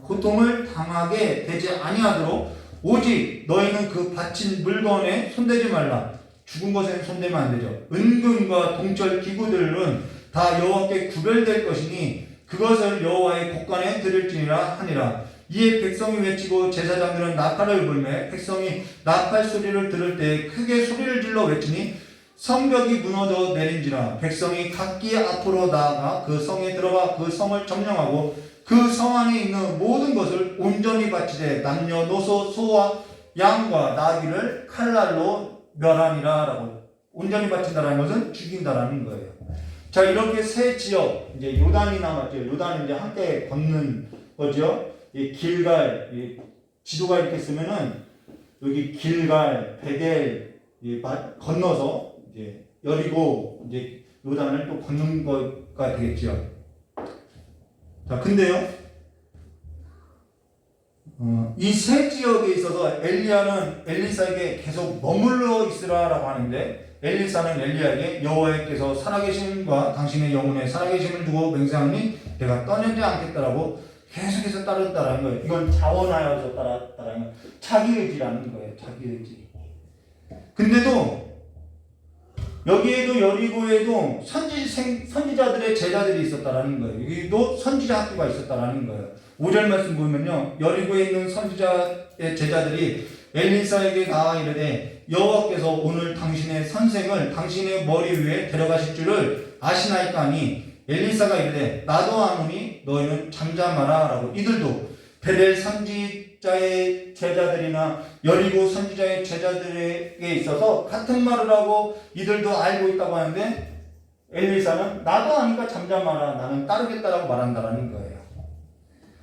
고통을 당하게 되지 아니하도록 오직 너희는 그 바친 물건에 손대지 말라. 죽은 것에는 손대면 안 되죠. 은금과 동철 기구들은 다 여호와께 구별될 것이니 그것을 여호와의 곳간에 드릴지니라 하니라. 이에 백성이 외치고 제사장들은 나팔을 불매 백성이 나팔 소리를 들을 때 크게 소리를 질러 외치니 성벽이 무너져 내린지라. 백성이 각기 앞으로 나아가 그 성에 들어가 그 성을 점령하고 그 성 안에 있는 모든 것을 온전히 바치되 남녀노소 소와 양과 나귀를 칼날로 멸하니라 라고. 온전히 바친다라는 것은 죽인다라는 거예요. 자, 이렇게 세 지역 이제 요단이 남았죠. 요단은 이제 함께 걷는 거죠. 이 길갈 지도가 이렇게 쓰면은 여기 길갈 베델 건너서 이제 여리고 이제 요단을 또 걷는 거가 되겠죠. 자, 근데요, 이 세 지역에 있어서 엘리야는 엘리사에게 계속 머물러 있으라라고 하는데 엘리사는 엘리야에게 여호와께서 살아계심과 당신의 영혼에 살아계심을 두고 맹세하니 내가 떠나지 않겠다라고 계속해서 따른다라는 거예요. 이건 자원하여서 따랐다라는 거예요. 자기 의지라는 거예요. 자기 의지. 근데도 여기에도 여리고에도 선지자들의 제자들이 있었다라는 거예요. 여기도 선지자 학교가 있었다라는 거예요. 5절 말씀 보면요. 여리고에 있는 선지자의 제자들이 엘리사에게 나아 이르되 여호와께서 오늘 당신의 선생을 당신의 머리 위에 데려가실 줄을 아시나이까 하니 엘리사가 이르되 나도 아노니 너희는 잠잠하라 라고. 이들도 베델 선지자의 제자들이나 여리고 선지자의 제자들에게 있어서 같은 말을 하고 이들도 알고 있다고 하는데 엘리사는 나도 아니까 잠잠하라 나는 따르겠다라고 말한다라는 거예요.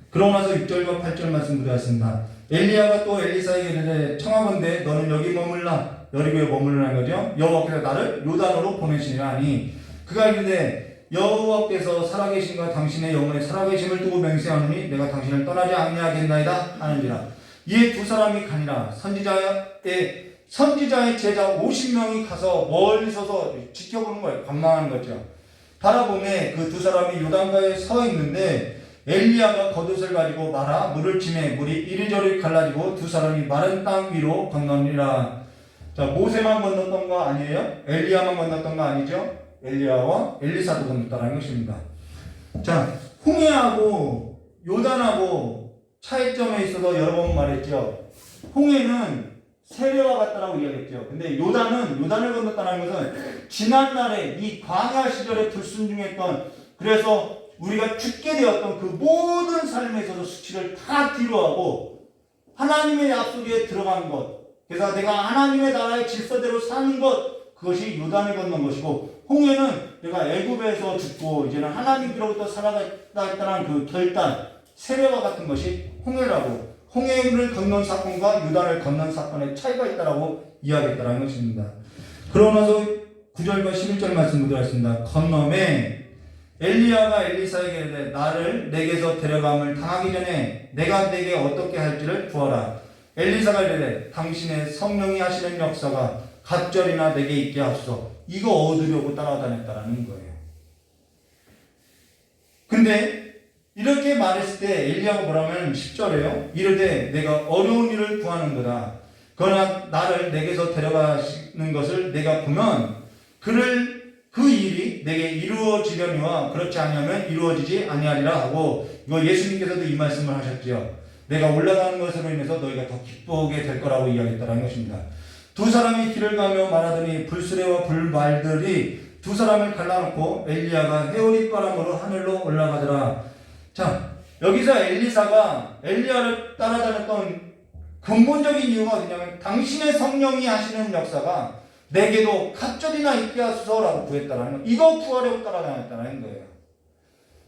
그러고 나서 6절과 8절 말씀 드렸습니다. 엘리야가 또 엘리사에게 이르되 청하건대 너는 여기 머물라. 여리고에 머물라는 거죠. 여호와께서 나를 요단으로 보내시니라 하니 그가 이르되 여호와께서 살아계신과 당신의 영혼에 살아계심을 두고 맹세하노니 내가 당신을 떠나지 아니하겠나이다 하는지라. 이에 두 사람이 가니라. 선지자의 제자 50명이 가서 멀리 서서 지켜보는 거예요. 관망하는 거죠. 바라보매 그 두 사람이 요단가에 서 있는데 엘리야가 겉옷을 가지고 말아 물을 치매 물이 이리저리 갈라지고 두 사람이 마른 땅 위로 건너니라. 자, 모세만 건넜던 거 아니에요? 엘리야만 건넜던 거 아니죠? 엘리야와 엘리사도 건넜다라는 것입니다. 자, 홍해하고 요단하고 차이점에 있어서 여러 번 말했죠. 홍해는 세례와 같다라고 이야기했죠. 근데 요단을 건넜다는 것은 지난날에 이 광야 시절에 불순종했던, 그래서 우리가 죽게 되었던 그 모든 삶에 있어서 수치를 다 뒤로하고 하나님의 약속에 들어간 것, 그래서 내가 하나님의 나라의 질서대로 사는 것, 그것이 요단을 건넌 것이고, 홍해는 내가 애굽에서 죽고 이제는 하나님으로부터 살아가겠다는 그 결단, 세례와 같은 것이 홍해라고, 홍해를 건넌 사건과 요단을 건넌 사건의 차이가 있다라고 이야기했다는 것입니다. 그러고 나서 9절과 11절 말씀 보도록 하겠습니다. 건너매 엘리야가 엘리사에게 이르되 나를 내게서 데려감을 당하기 전에 내가 내게 어떻게 할지를 구하라. 엘리사가 이르되 당신의 성령이 하시는 역사가 갑절이나 내게 있게 하소서. 이거 얻으려고 따라다녔다라는 거예요. 근데 이렇게 말했을 때 엘리야가 뭐라면 10절에요. 이르되 내가 어려운 일을 구하는 거다. 그러나 나를 내게서 데려가시는 것을 내가 보면 그 일이 내게 이루어지려니와 그렇지 않으면 이루어지지 아니하리라 하고, 이거 예수님께서도 이 말씀을 하셨죠. 내가 올라가는 것으로 인해서 너희가 더 기쁘게 될 거라고 이야기했다는 것입니다. 두 사람이 길을 가며 말하더니 불수레와 불말들이 두 사람을 갈라놓고 엘리야가 해오릿바람으로 하늘로 올라가더라. 자, 여기서 엘리사가 엘리야를 따라다녔던 근본적인 이유가 어디냐면 당신의 성령이 하시는 역사가 내게도 갑절이나 있게 하소서라고 구했다라는 거. 이거 구하려고 따라다녔다는 거예요.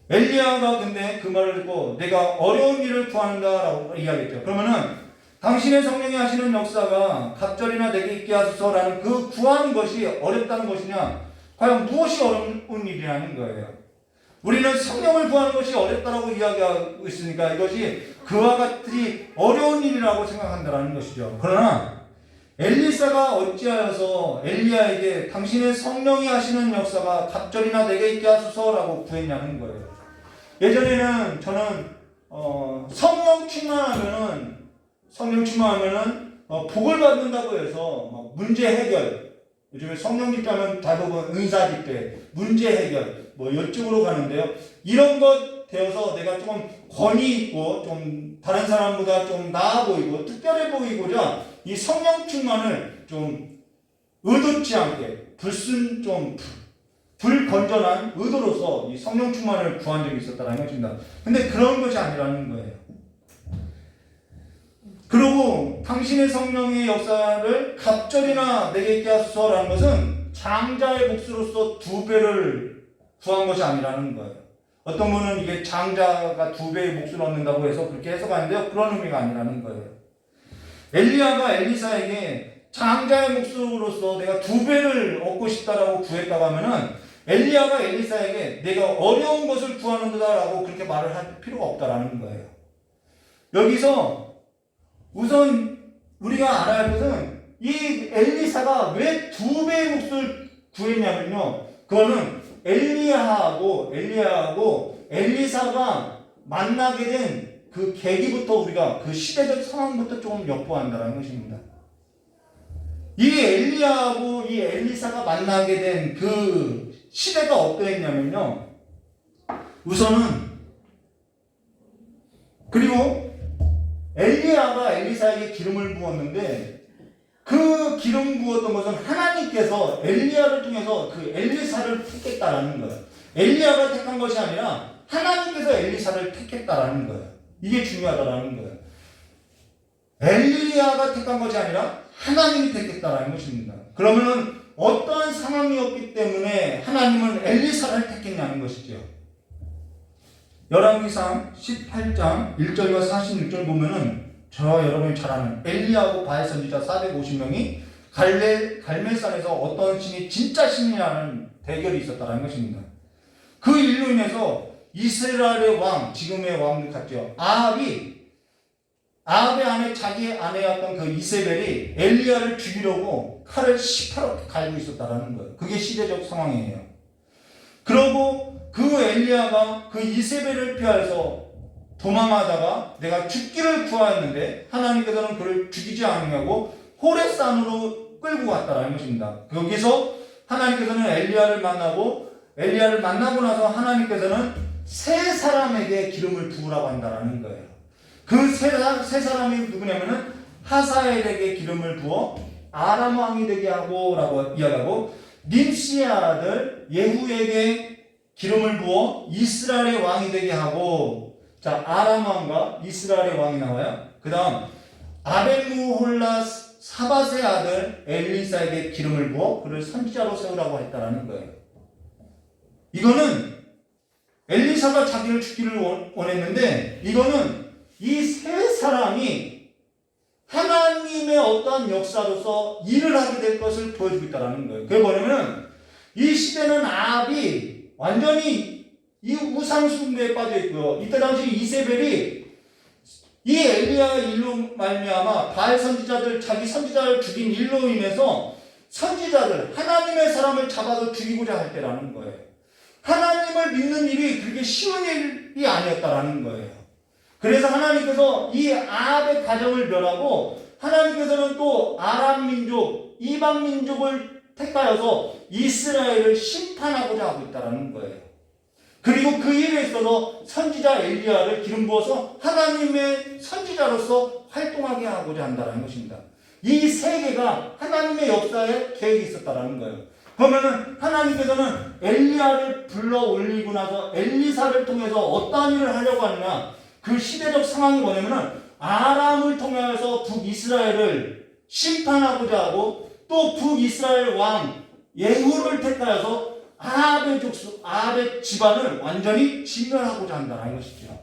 엘리야가 근데 그 말을 듣고 내가 어려운 일을 구한다라고 이야기했죠. 그러면은 당신의 성령이 하시는 역사가 갑절이나 내게 있게 하소서라는 그 구하는 것이 어렵다는 것이냐? 과연 무엇이 어려운 일이라는 거예요. 우리는 성령을 구하는 것이 어렵다라고 이야기하고 있으니까 이것이 그와 같이 어려운 일이라고 생각한다는 것이죠. 그러나 엘리사가 어찌하여서 엘리야에게 당신의 성령이 하시는 역사가 갑절이나 내게 있게 하소서라고 구했냐는 거예요. 예전에는 저는 성령 충만하면은 복을 받는다고 해서 막 문제 해결, 요즘에 성령 집회하면 대부분 은사 집회, 문제 해결 뭐 이쪽으로 가는데요. 이런 것 되어서 내가 조금 권위 있고 좀 다른 사람보다 좀 나아 보이고 특별해 보이고자 이 성령 충만을 좀 의도치 않게 불건전한 의도로서 이 성령 충만을 구한 적이 있었다는 것입니다. 근데 그런 것이 아니라는 거예요. 그리고 당신의 성령의 역사를 갑절이나 내게 있게 하소서라는 것은 장자의 몫으로서 2배를 구한 것이 아니라는 거예요. 어떤 분은 이게 장자가 2배의 몫을 얻는다고 해서 그렇게 해석하는데요. 그런 의미가 아니라는 거예요. 엘리야가 엘리사에게 장자의 몫으로서 내가 2배를 얻고 싶다라고 구했다고 하면은 엘리야가 엘리사에게 내가 어려운 것을 구하는다라고 그렇게 말을 할 필요가 없다라는 거예요. 여기서 우선 우리가 알아야 할 것은 이 엘리사가 왜 2배의 몫을 구했냐면요. 그거는 엘리야하고 엘리사가 만나게 된 그 계기부터 우리가 그 시대적 상황부터 조금 엿보한다는 것입니다. 이 엘리야하고 이 엘리사가 만나게 된 그 시대가 어떠했냐면요. 우선은 그리고 엘리야가 엘리사에게 기름을 부었는데 그 기름 부었던 것은 하나님께서 엘리야를 통해서 그 엘리사를 택했다라는 거예요. 엘리야가 택한 것이 아니라 하나님께서 엘리사를 택했다라는 거예요. 이게 중요하다라는 거예요. 엘리야가 택한 것이 아니라 하나님이 택했다라는 것입니다. 그러면은 어떠한 상황이었기 때문에 하나님은 엘리사를 택했냐는 것이죠. 열왕기상 18장 1절과 46절 보면은 저와 여러분이 잘 아는 엘리야하고 바알 선지자 450명이 갈멜산에서 어떤 신이 진짜 신이라는 대결이 있었다는 것입니다. 그 일로 인해서 이스라엘의 왕, 지금의 왕도 같죠. 아합의 아내, 자기 아내였던 그 이세벨이 엘리야를 죽이려고 칼을 시퍼렇게 갈고 있었다는 거예요. 그게 시대적 상황이에요. 그러고 그 엘리야가 그 이세벨을 피해서 도망하다가 내가 죽기를 구하였는데 하나님께서는 그를 죽이지 않으냐고 호렙산으로 끌고 갔다는 것입니다. 거기서 하나님께서는 엘리야를 만나고 나서 하나님께서는 세 사람에게 기름을 부으라고 한다라는 거예요. 그 세 사람이 누구냐면은 하사엘에게 기름을 부어 아람 왕이 되게 하고 라고 이야기하고, nim시의 아들 예후에게 기름을 부어 이스라엘의 왕이 되게 하고. 자, 아람 왕과 이스라엘의 왕이 나와요. 그 다음 아벨무홀라 사밧의 아들 엘리사에게 기름을 부어 그를 선지자로 세우라고 했다라는 거예요. 이거는 엘리사가 자기를 죽기를 원했는데, 이거는 이 세 사람이 하나님의 어떠한 역사로서 일을 하게 될 것을 보여주고 있다는 거예요. 그게 뭐냐면, 이 시대는 아합이 완전히 이 우상 숭배에 빠져 있고요. 이때 당시 이세벨이 이 엘리야 일로 말미암아 바알 선지자들, 자기 선지자를 죽인 일로 인해서 선지자들, 하나님의 사람을 잡아서 죽이고자 할 때라는 거예요. 하나님을 믿는 일이 그렇게 쉬운 일이 아니었다라는 거예요. 그래서 하나님께서 이 아합의 가정을 멸하고, 하나님께서는 또 아람 민족, 이방 민족을 택하여서 이스라엘을 심판하고자 하고 있다라는 거예요. 그리고 그 일에 있어서 선지자 엘리야를 기름 부어서 하나님의 선지자로서 활동하게 하고자 한다는 것입니다. 이 세계가 하나님의 역사에 계획이 있었다라는 거예요. 그러면은 하나님께서는 엘리야를 불러 올리고 나서 엘리사를 통해서 어떠한 일을 하려고 하느냐, 그 시대적 상황이 뭐냐면은 아람을 통해서 북이스라엘을 심판하고자 하고, 또 북이스라엘 왕 예후를 택하여서 아합의 집안을 완전히 진멸하고자 한다는 것이죠.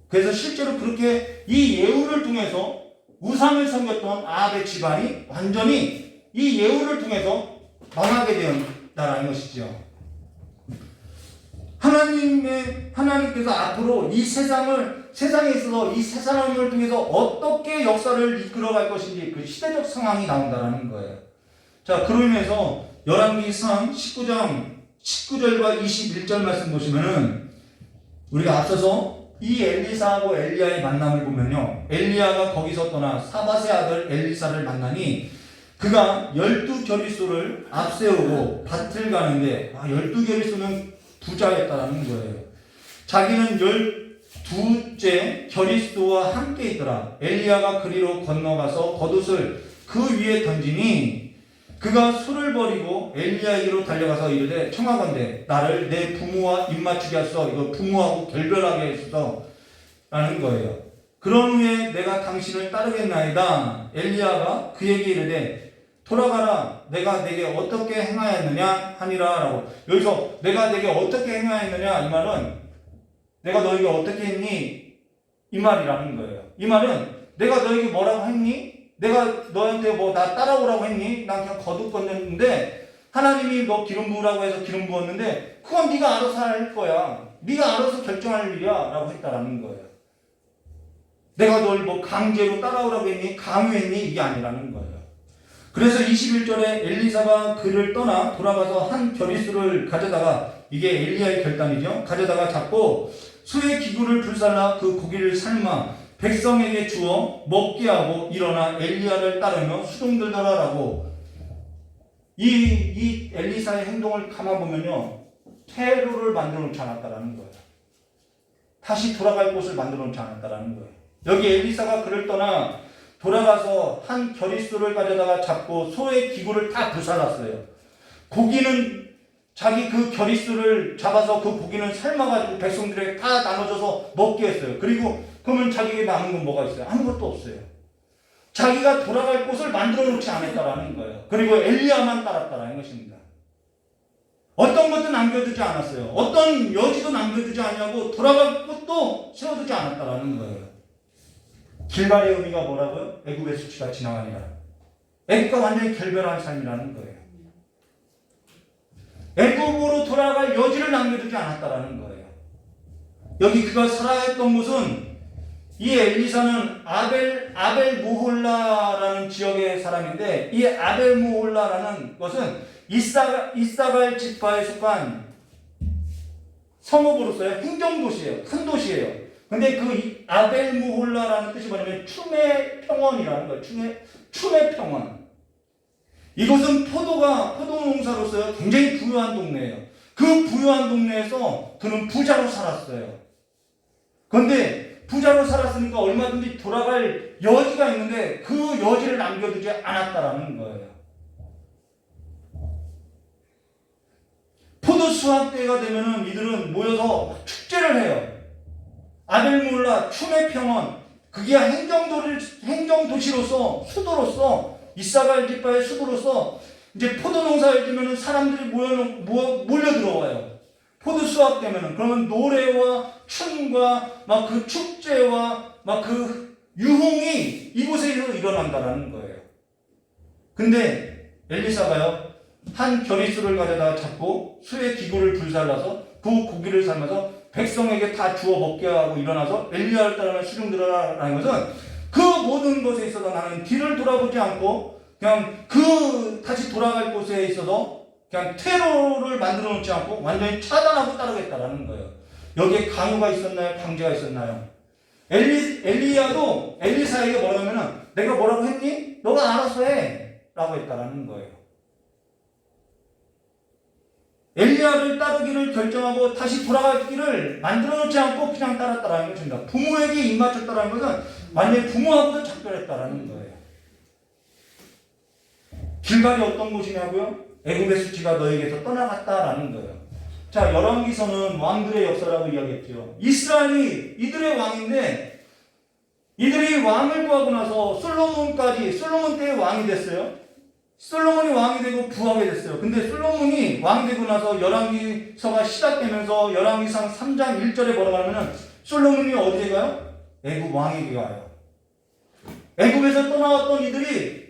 그래서 실제로 그렇게 이 예후를 통해서 우상을 섬겼던 아합의 집안이 완전히 이 예후를 통해서 망하게 되었다는 것이죠. 하나님께서 앞으로 이 세상에 있어서 이 세 사람을 통해서 어떻게 역사를 이끌어갈 것인지 그 시대적 상황이 나온다는 거예요. 자, 그로 인해서 열왕기상 19장 19절과 21절 말씀 보시면은, 우리가 앞서서 이 엘리사하고 엘리야의 만남을 보면요, 엘리야가 거기서 떠나 사밧의 아들 엘리사를 만나니 그가 12겨리수를 앞세우고 밭을 가는데, 12겨리수는 부자였다라는 거예요. 자기는 12째 겨리수와 함께 있더라. 엘리야가 그리로 건너가서 겉옷을 그 위에 던지니 그가 술을 버리고 엘리야에게로 달려가서 이르되, 청하건대 나를 내 부모와 입맞추게 하소서. 이거 부모하고 결별하게 해소서 라는 거예요. 그런 후에 내가 당신을 따르겠나이다. 엘리야가 그에게 이르되, 돌아가라. 내가 내게 어떻게 행하였느냐 하니라 라고. 여기서 내가 내게 어떻게 행하였느냐, 이 말은 내가 너에게 어떻게 했니? 이 말이라는 거예요. 이 말은 내가 너에게 뭐라고 했니? 내가 너한테 뭐 나 따라오라고 했니? 난 그냥 거듭 건졌는데 하나님이 너 기름 부으라고 해서 기름 부었는데 그건 네가 알아서 할 거야. 네가 알아서 결정할 일이야 라고 했다라는 거예요. 내가 널 뭐 강제로 따라오라고 했니? 강요했니? 이게 아니라는 거예요. 그래서 21절에 엘리사가 그를 떠나 돌아가서 한 겨리수를 가져다가, 이게 엘리야의 결단이죠, 가져다가 잡고 수의 기구를 불살라 그 고기를 삶아 백성에게 주어 먹게 하고 일어나 엘리야를 따르며 수종들더라라고. 이 엘리사의 행동을 가만 보면요, 퇴로를 만들어 놓지 않았다라는 거예요. 다시 돌아갈 곳을 만들어 놓지 않았다라는 거예요. 여기 엘리사가 그를 떠나 돌아가서 한 겨리수를 가져다가 잡고 소의 기구를 다 불살랐어요. 고기는 자기 그 겨리수를 잡아서 그 고기는 삶아가지고 백성들에게 다 나눠줘서 먹게 했어요. 그리고 그러면 자기에게 남은 건 뭐가 있어요? 아무것도 없어요. 자기가 돌아갈 곳을 만들어 놓지 않았다라는 거예요. 그리고 엘리야만 따랐다라는 것입니다. 어떤 것도 남겨두지 않았어요. 어떤 여지도 남겨두지 않냐고 돌아갈 곳도 세워두지 않았다라는 거예요. 길갈의 의미가 뭐라고요? 애굽의 수치가 지나가니라. 애굽과 완전히 결별한 삶이라는 거예요. 애굽으로 돌아갈 여지를 남겨두지 않았다라는 거예요. 여기 그가 살아야 했던 곳은, 이 엘리사는 아벨무홀라라는 지역의 사람인데, 이 아벨무홀라라는 것은 이사갈 지파에 속한 성읍으로서의 행정도시예요. 큰 도시예요. 근데 그 아벨무홀라라는 뜻이 뭐냐면 춤의 평원이라는 거예요. 춤의 평원. 이곳은 포도 농사로서 굉장히 부유한 동네예요. 그 부유한 동네에서 그는 부자로 살았어요. 그런데 부자로 살았으니까 얼마든지 돌아갈 여지가 있는데 그 여지를 남겨두지 않았다라는 거예요. 포도 수확 때가 되면은 이들은 모여서 축제를 해요. 아벨몰라, 춤의 평원, 그게 행정도시로서, 수도로서, 이사갈 지파의 수도로서 이제 포도 농사를 지면은 사람들이 몰려 들어와요. 포도 수확 되면은. 그러면 노래와 춤과 막 그 축제와 막 그 유흥이 이곳에서 일어난다라는 거예요. 근데 엘리사가요, 한 겨리수를 가져다 잡고 수의 기구를 불살라서 그 고기를 삶아서 백성에게 다 주워 먹게 하고 일어나서 엘리야를 따르는 수중들어라는 것은 그 모든 것에 있어서 나는 뒤를 돌아보지 않고 그냥 다시 돌아갈 곳에 있어서 그냥 테러를 만들어 놓지 않고 완전히 차단하고 따르겠다라는 거예요. 여기에 강요가 있었나요? 강제가 있었나요? 엘리야도 엘리사에게 뭐라고 하면은 내가 뭐라고 했니? 너가 알아서 해 라고 했다라는 거예요. 엘리야를 따르기를 결정하고 다시 돌아가기를 만들어 놓지 않고 그냥 따랐다라는 것입니다. 부모에게 입맞췄다라는 것은 완전히 부모하고도 작별했다라는 거예요. 길갈이 어떤 곳이냐고요? 애굽의 수치가 너에게서 떠나갔다라는 거예요. 자, 열왕기서는 왕들의 역사라고 이야기했죠. 이스라엘이 이들의 왕인데 이들이 왕을 구하고 나서 솔로몬 때의 왕이 됐어요. 솔로몬이 왕이 되고 부하게 됐어요. 근데 솔로몬이 왕이 되고 나서 열왕기서가 시작되면서 열왕기상 3장 1절에 뭐라고 하면은 솔로몬이 어디에 가요? 애굽 왕에게 가요. 애굽에서 떠나왔던 이들이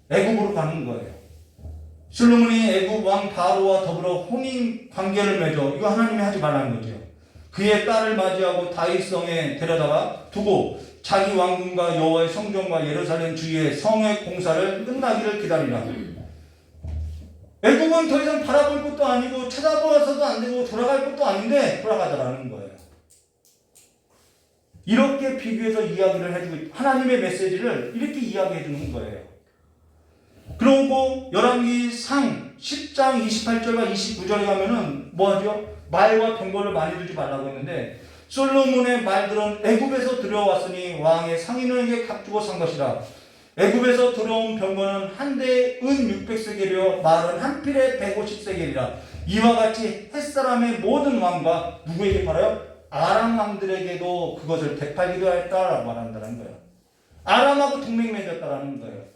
애굽으로 가는 거예요. 솔로몬이 애굽 왕 바로와 더불어 혼인 관계를 맺어 이거 하나님이 하지 말라는 거죠. 그의 딸을 맞이하고 다윗성에 데려다가 두고 자기 왕궁과 여호와의 성전과 예루살렘 주위의 성의 공사를 끝나기를 기다리라. 애굽은 더 이상 바라볼 것도 아니고 찾아보아서도 안 되고 돌아갈 것도 아닌데 돌아가더라는 거예요. 이렇게 비교해서 이야기를 해주고 하나님의 메시지를 이렇게 이야기해 주는 거예요. 그러고 열왕기상 10장 28절과 29절에 가면은 뭐하죠? 말과 병거를 많이 두지 말라고 했는데 솔로몬의 말들은 애굽에서 들어왔으니 왕의 상인에게 값주고 산 것이라. 애굽에서 들어온 병거는 한 대에 은 600세겔이요 말은 한 필에 150세겔이라. 이와 같이 햇사람의 모든 왕과 누구에게 팔아요? 아람 왕들에게도 그것을 되팔기도 했다라고 말한다는 거예요. 아람하고 동맹 맺었다라는 거예요.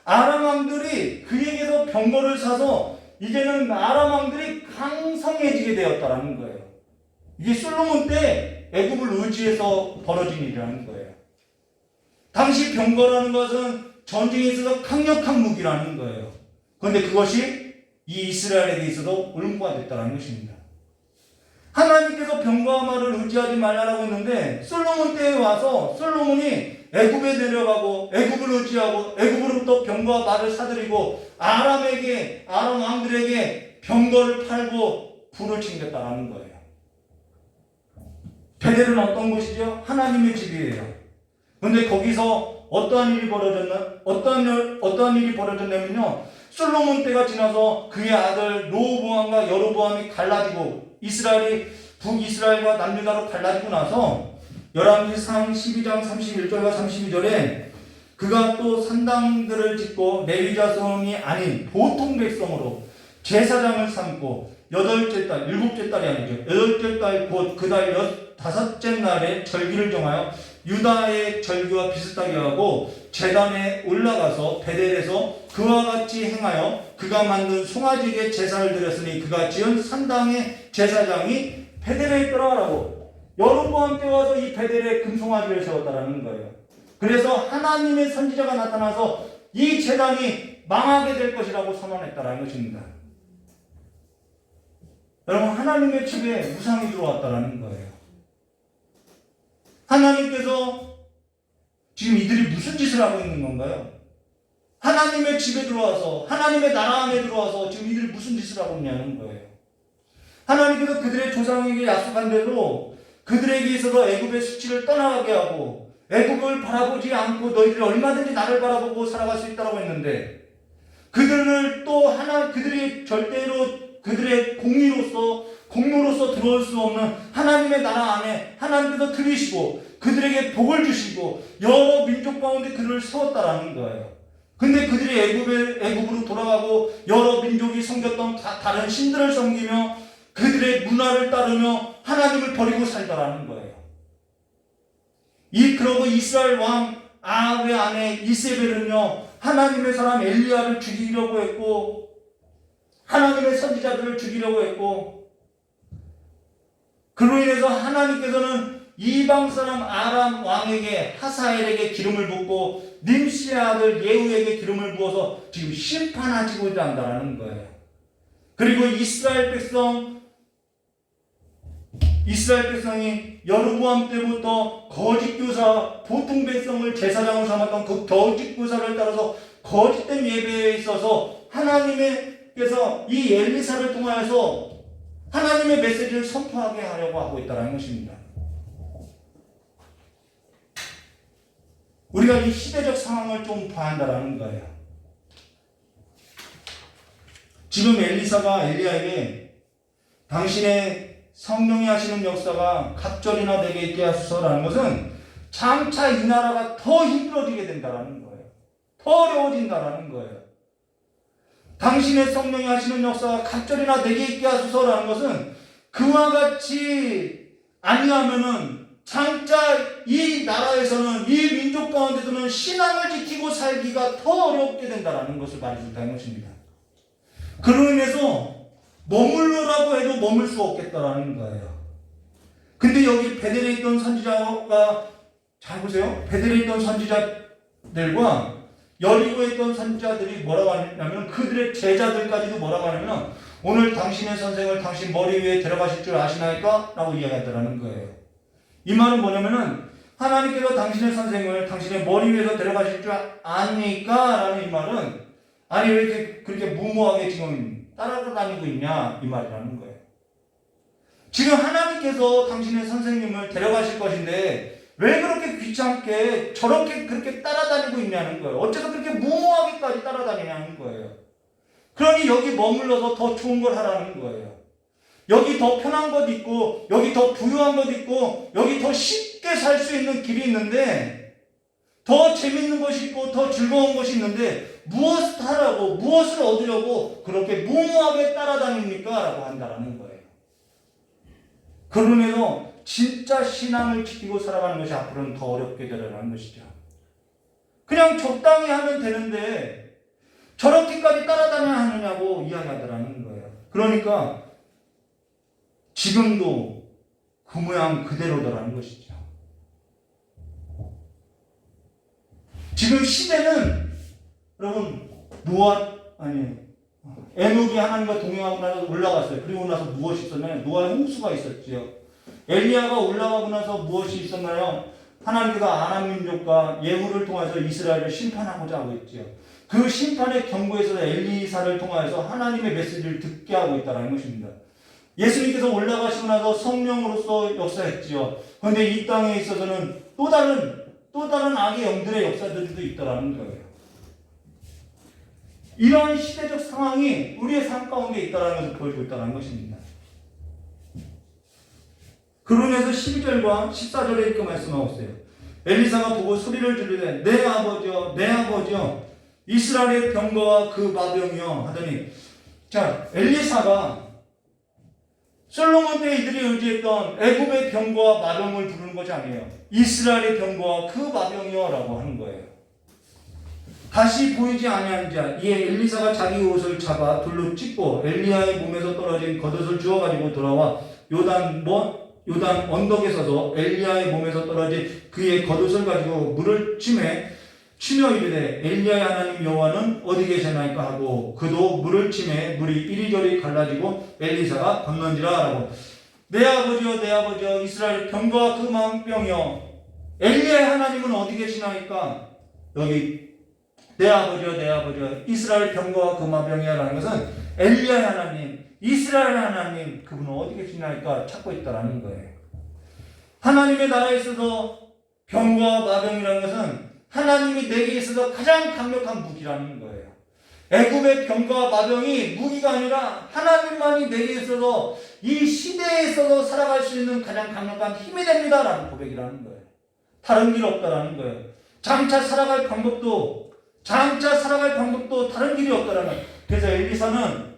아람 왕들이 그에게서 병거를 사서 이제는 아람 왕들이 강성해지게 되었다라는 거예요. 이게 솔로몬 때 애굽을 의지해서 벌어진 일이라는 거예요. 당시 병거라는 것은 전쟁에 있어서 강력한 무기라는 거예요. 그런데 그것이 이 이스라엘에게 있어도 올무가 됐다는 것입니다. 하나님께서 병거와 말을 의지하지 말라고 했는데 솔로몬 때에 와서 솔로몬이 애굽에 내려가고 애굽을 의지하고 애굽으로부터 병거와 말을 사들이고 아람 왕들에게 병거를 팔고 불을 챙겼다는 거예요. 베델은 어떤 곳이죠? 하나님의 집이에요. 그런데 거기서 어떠한 일이 벌어졌냐면요. 솔로몬 때가 지나서 그의 아들 로보암과 여로보암이 갈라지고 북이스라엘과 남유다로 갈라지고 나서 열왕기상 12장 31절과 32절에 그가 또 산당들을 짓고 레위 자손이 아닌 보통 백성으로 제사장을 삼고 일곱째 달이 아니죠. 여덟째 달 곧 그 달 5째 날에 절기를 정하여 유다의 절기와 비슷하게 하고 제단에 올라가서 베델에서 그와 같이 행하여 그가 만든 송아지에게 제사를 드렸으니 그가 지은 산당의 제사장이 베델에 있더라라고. 여로보암 때 와서 이 베델에 금송아지를 세웠다라는 거예요. 그래서 하나님의 선지자가 나타나서 이 제단이 망하게 될 것이라고 선언했다라는 것입니다. 여러분, 하나님의 집에 우상이 들어왔다라는 거예요. 하나님께서 지금 이들이 무슨 짓을 하고 있는 건가요? 하나님의 집에 들어와서 하나님의 나라 안에 들어와서 지금 이들이 무슨 짓을 하고 있냐는 거예요. 하나님께서 그들의 조상에게 약속한 대로 그들에게 있어서 애굽의 수치를 떠나가게 하고 애굽을 바라보지 않고 너희들이 얼마든지 나를 바라보고 살아갈 수 있다고 했는데 그들을 또 그들이 절대로 그들의 공로로서 들어올 수 없는 하나님의 나라 안에 하나님께서 들이시고 그들에게 복을 주시고 여러 민족 가운데 그들을 세웠다라는 거예요. 근데 그들이 애굽으로 돌아가고 여러 민족이 섬겼던 다른 신들을 섬기며 그들의 문화를 따르며 하나님을 버리고 살다라는 거예요. 그러고 이스라엘 왕 아합의 아내 이세벨은요, 하나님의 사람 엘리야를 죽이려고 했고, 하나님의 선지자들을 죽이려고 했고, 그로 인해서 하나님께서는 이방 사람 아람 왕에게 하사엘에게 기름을 붓고 님시의 아들 예후에게 기름을 부어서 지금 심판하시고자 한다는 거예요. 그리고 이스라엘 백성이 여로보암 때부터 거짓 교사, 보통 백성을 제사장으로 삼았던 그 거짓 교사를 따라서 거짓된 예배에 있어서 하나님께서 이 엘리사를 통하여서 하나님의 메시지를 선포하게 하려고 하고 있다는 것입니다. 우리가 이 시대적 상황을 좀 봐야 한다는 거예요. 지금 엘리사가 엘리야에게 당신의 성령이 하시는 역사가 갑절이나 되게 있게 하소서라는 것은 장차 이 나라가 더 힘들어지게 된다는 거예요. 더 어려워진다는 거예요. 당신의 성령이 하시는 역사가 갑절이나 되게 있게 하소서라는 것은 그와 같이 아니하면은 장차 이 나라에서는 이 민족 가운데서는 신앙을 지키고 살기가 더 어렵게 된다는 것을 말해준다는 것입니다. 그로 인해서 머물러라고 해도 머물 수 없겠다라는 거예요. 근데 여기 베델에 있던 선지자가 잘 보세요. 베델에 있던 선지자들과 여리고에 있던 선지자들이 뭐라고 하냐면 그들의 제자들까지도 뭐라고 하냐면 오늘 당신의 선생을 당신 머리 위에 데려가실 줄 아시나이까? 라고 이야기하더라는 거예요. 이 말은 뭐냐면은 하나님께서 당신의 선생을 당신의 머리 위에서 데려가실 줄 아니까? 라는 이 말은 아니 왜 이렇게 그렇게 무모하게 지금 따라다니고 있냐 이 말이라는 거예요. 지금 하나님께서 당신의 선생님을 데려가실 것인데 왜 그렇게 귀찮게 저렇게 그렇게 따라다니고 있냐는 거예요. 어째서 그렇게 무모하게까지 따라다니냐는 거예요. 그러니 여기 머물러서 더 좋은 걸 하라는 거예요. 여기 더 편한 것 있고 여기 더 부유한 것 있고 여기 더 쉽게 살 수 있는 길이 있는데 더 재밌는 것이 있고 더 즐거운 것이 있는데 무엇을 하라고 무엇을 얻으려고 그렇게 무모하게 따라다닙니까? 라고 한다라는 거예요. 그러면서 진짜 신앙을 지키고 살아가는 것이 앞으로는 더 어렵게 되라는 것이죠. 그냥 적당히 하면 되는데 저렇게까지 따라다녀야 하느냐고 이야기하더라는 거예요. 그러니까 지금도 그 모양 그대로더라는 것이죠. 지금 시대는 여러분 에녹이 하나님과 동행하고 나서 올라갔어요. 그리고 나서 무엇이 있었나요? 노아의 홍수가 있었지요. 엘리야가 올라가고 나서 무엇이 있었나요? 하나님께서 아람 민족과 예후를 통해서 이스라엘을 심판하고자 하고 있지요. 그 심판의 경고에서 엘리사를 통해서 하나님의 메시지를 듣게 하고 있다는 것입니다. 예수님께서 올라가시고 나서 성령으로서 역사했지요. 그런데 이 땅에 있어서는 또 다른 악의 영들의 역사들도 있다는 거예요. 이러한 시대적 상황이 우리의 삶 가운데 있다는 것을 보여주고 있다는 것입니다. 그러면서 12절과 14절에 이렇게 말씀하고 있어요. 엘리사가 보고 소리를 지르되 내 아버지여 내 아버지여 이스라엘의 병거와 그 마병이여 하더니 자 엘리사가 솔로몬 때 이들이 의지했던 애굽의 병거와 마병을 부르는 것이 아니에요. 이스라엘의 병거와 그 마병이여 라고 하는 거예요. 다시 보이지 아니한 자 이에 엘리사가 자기 옷을 잡아 돌로 찢고 엘리야의 몸에서 떨어진 겉옷을 주워가지고 돌아와 요단 언덕에 서서 엘리야의 몸에서 떨어진 그의 겉옷을 가지고 물을 치며 이르되 엘리야의 하나님 여호와는 어디 계시나이까 하고 그도 물을 치매 물이 이리저리 갈라지고 엘리사가 건넌지라 라고 내 아버지여 이스라엘 병거와 그 망병이여 엘리야의 하나님은 어디 계시나이까 여기 내 아버지여 이스라엘 병거와 그 마병이야 라는 것은 엘리야의 하나님 이스라엘 하나님 그분은 어디 계시나이까 찾고 있다라는 거예요. 하나님의 나라에 있어서 병거와 마병이라는 것은 하나님이 내게 있어서 가장 강력한 무기라는 거예요. 애굽의 병과 마병이 무기가 아니라 하나님만이 내게 있어서 이 시대에 있어서 살아갈 수 있는 가장 강력한 힘이 됩니다라는 고백이라는 거예요. 다른 길 없다라는 거예요. 장차 살아갈 방법도 다른 길이 없다라는. 그래서 엘리사는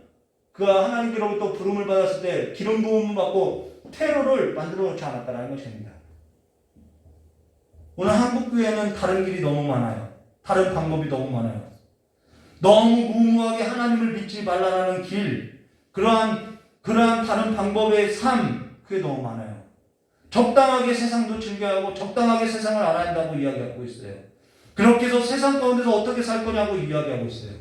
그 하나님께로부터 부름을 받았을 때 기름 부음을 받고 테러를 만들어 놓지 않았다라는 것입니다. 오늘 한국 교회는 다른 길이 너무 많아요. 다른 방법이 너무 많아요. 너무 무모하게 하나님을 믿지 말라라는 길, 그러한 다른 방법의 삶, 그게 너무 많아요. 적당하게 세상도 즐겨하고 적당하게 세상을 알아야 한다고 이야기하고 있어요. 그렇게 해서 세상 가운데서 어떻게 살 거냐고 이야기하고 있어요.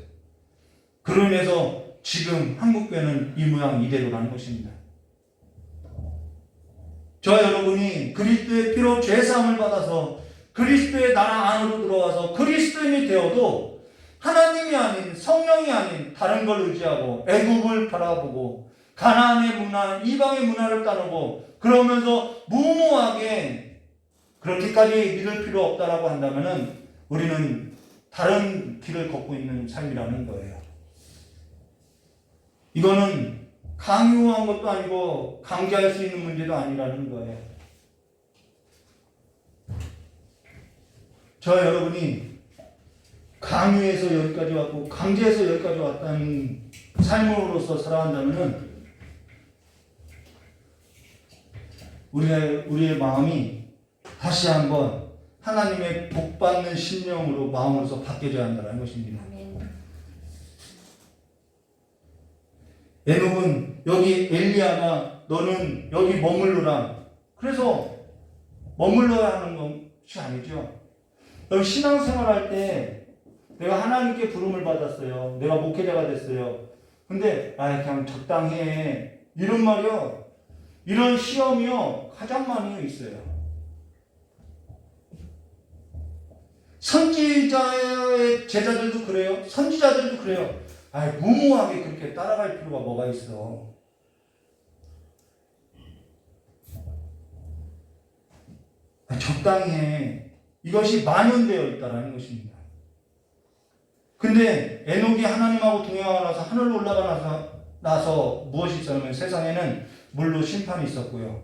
그로 인해서 지금 한국교회는 이 모양 이대로라는 것입니다. 저와 여러분이 그리스도의 피로 죄사함을 받아서 그리스도의 나라 안으로 들어와서 그리스도인이 되어도 하나님이 아닌 성령이 아닌 다른 걸 의지하고 애굽을 바라보고 가나안의 문화, 이방의 문화를 따르고 그러면서 무모하게 그렇게까지 믿을 필요 없다라고 한다면은 우리는 다른 길을 걷고 있는 삶이라는 거예요. 이거는 강요한 것도 아니고 강제할 수 있는 문제도 아니라는 거예요. 저와 여러분이 강요해서 여기까지 왔고 강제해서 여기까지 왔다는 삶으로서 살아간다면은 우리의 마음이 다시 한번 하나님의 복받는 심령으로 마음으로서 바뀌어져야 한다는 것입니다. 에녹은 여기 엘리야가 너는 여기 머물러라. 그래서 머물러야 하는 것이 아니죠. 여기 신앙생활할 때 내가 하나님께 부름을 받았어요. 내가 목회자가 됐어요. 근데 그냥 적당히 해. 이런 말이요. 이런 시험이요. 가장 많이 있어요. 선지자의 제자들도 그래요. 선지자들도 그래요. 무모하게 그렇게 따라갈 필요가 뭐가 있어. 적당히 해. 이것이 만연되어 있다는 것입니다. 근데 에녹이 하나님하고 동행하고 나서 하늘로 올라가 나서 무엇이 있었냐면 세상에는 물로 심판이 있었고요.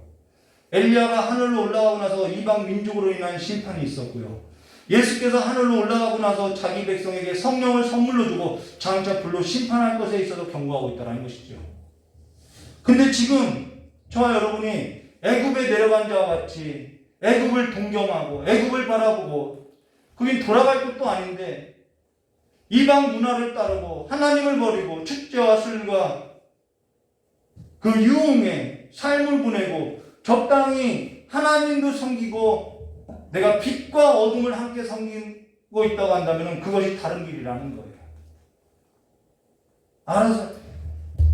엘리야가 하늘로 올라가고 나서 이방 민족으로 인한 심판이 있었고요. 예수께서 하늘로 올라가고 나서 자기 백성에게 성령을 선물로 주고 장차 불로 심판할 것에 있어서 경고하고 있다는 것이죠. 근데 지금 저와 여러분이 애굽에 내려간 자와 같이 애굽을 동경하고 애굽을 바라보고 거긴 돌아갈 것도 아닌데 이방 문화를 따르고 하나님을 버리고 축제와 술과 그 유흥에 삶을 보내고 적당히 하나님도 섬기고 내가 빛과 어둠을 함께 섬기고 있다고 한다면 그것이 다른 길이라는 거예요. 알아서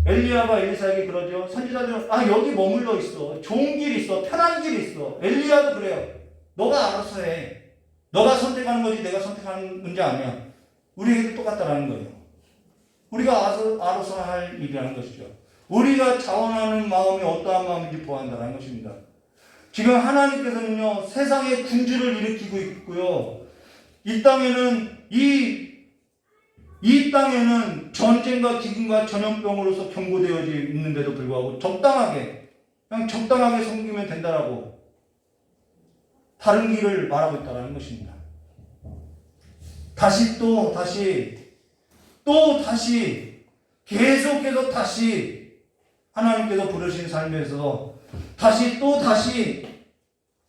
엘리야가 엘리사에게 그러죠. 선지자들은 여기 머물러 있어. 좋은 길 있어. 편한 길 있어. 엘리야도 그래요. 너가 알아서 해. 너가 선택하는 거지 내가 선택하는 문제 아니야. 우리에게도 똑같다라는 거예요. 우리가 알아서 할 일이라는 것이죠. 우리가 자원하는 마음이 어떠한 마음인지 보아한다는 것입니다. 지금 하나님께서는요, 세상에 군주를 일으키고 있고요. 이 땅에는 이 땅에는 전쟁과 기근과 전염병으로서 경고되어 있는데도 불구하고 그냥 적당하게 섬기면 된다라고 다른 길을 말하고 있다는 것입니다. 계속해서 하나님께서 부르신 삶에서 다시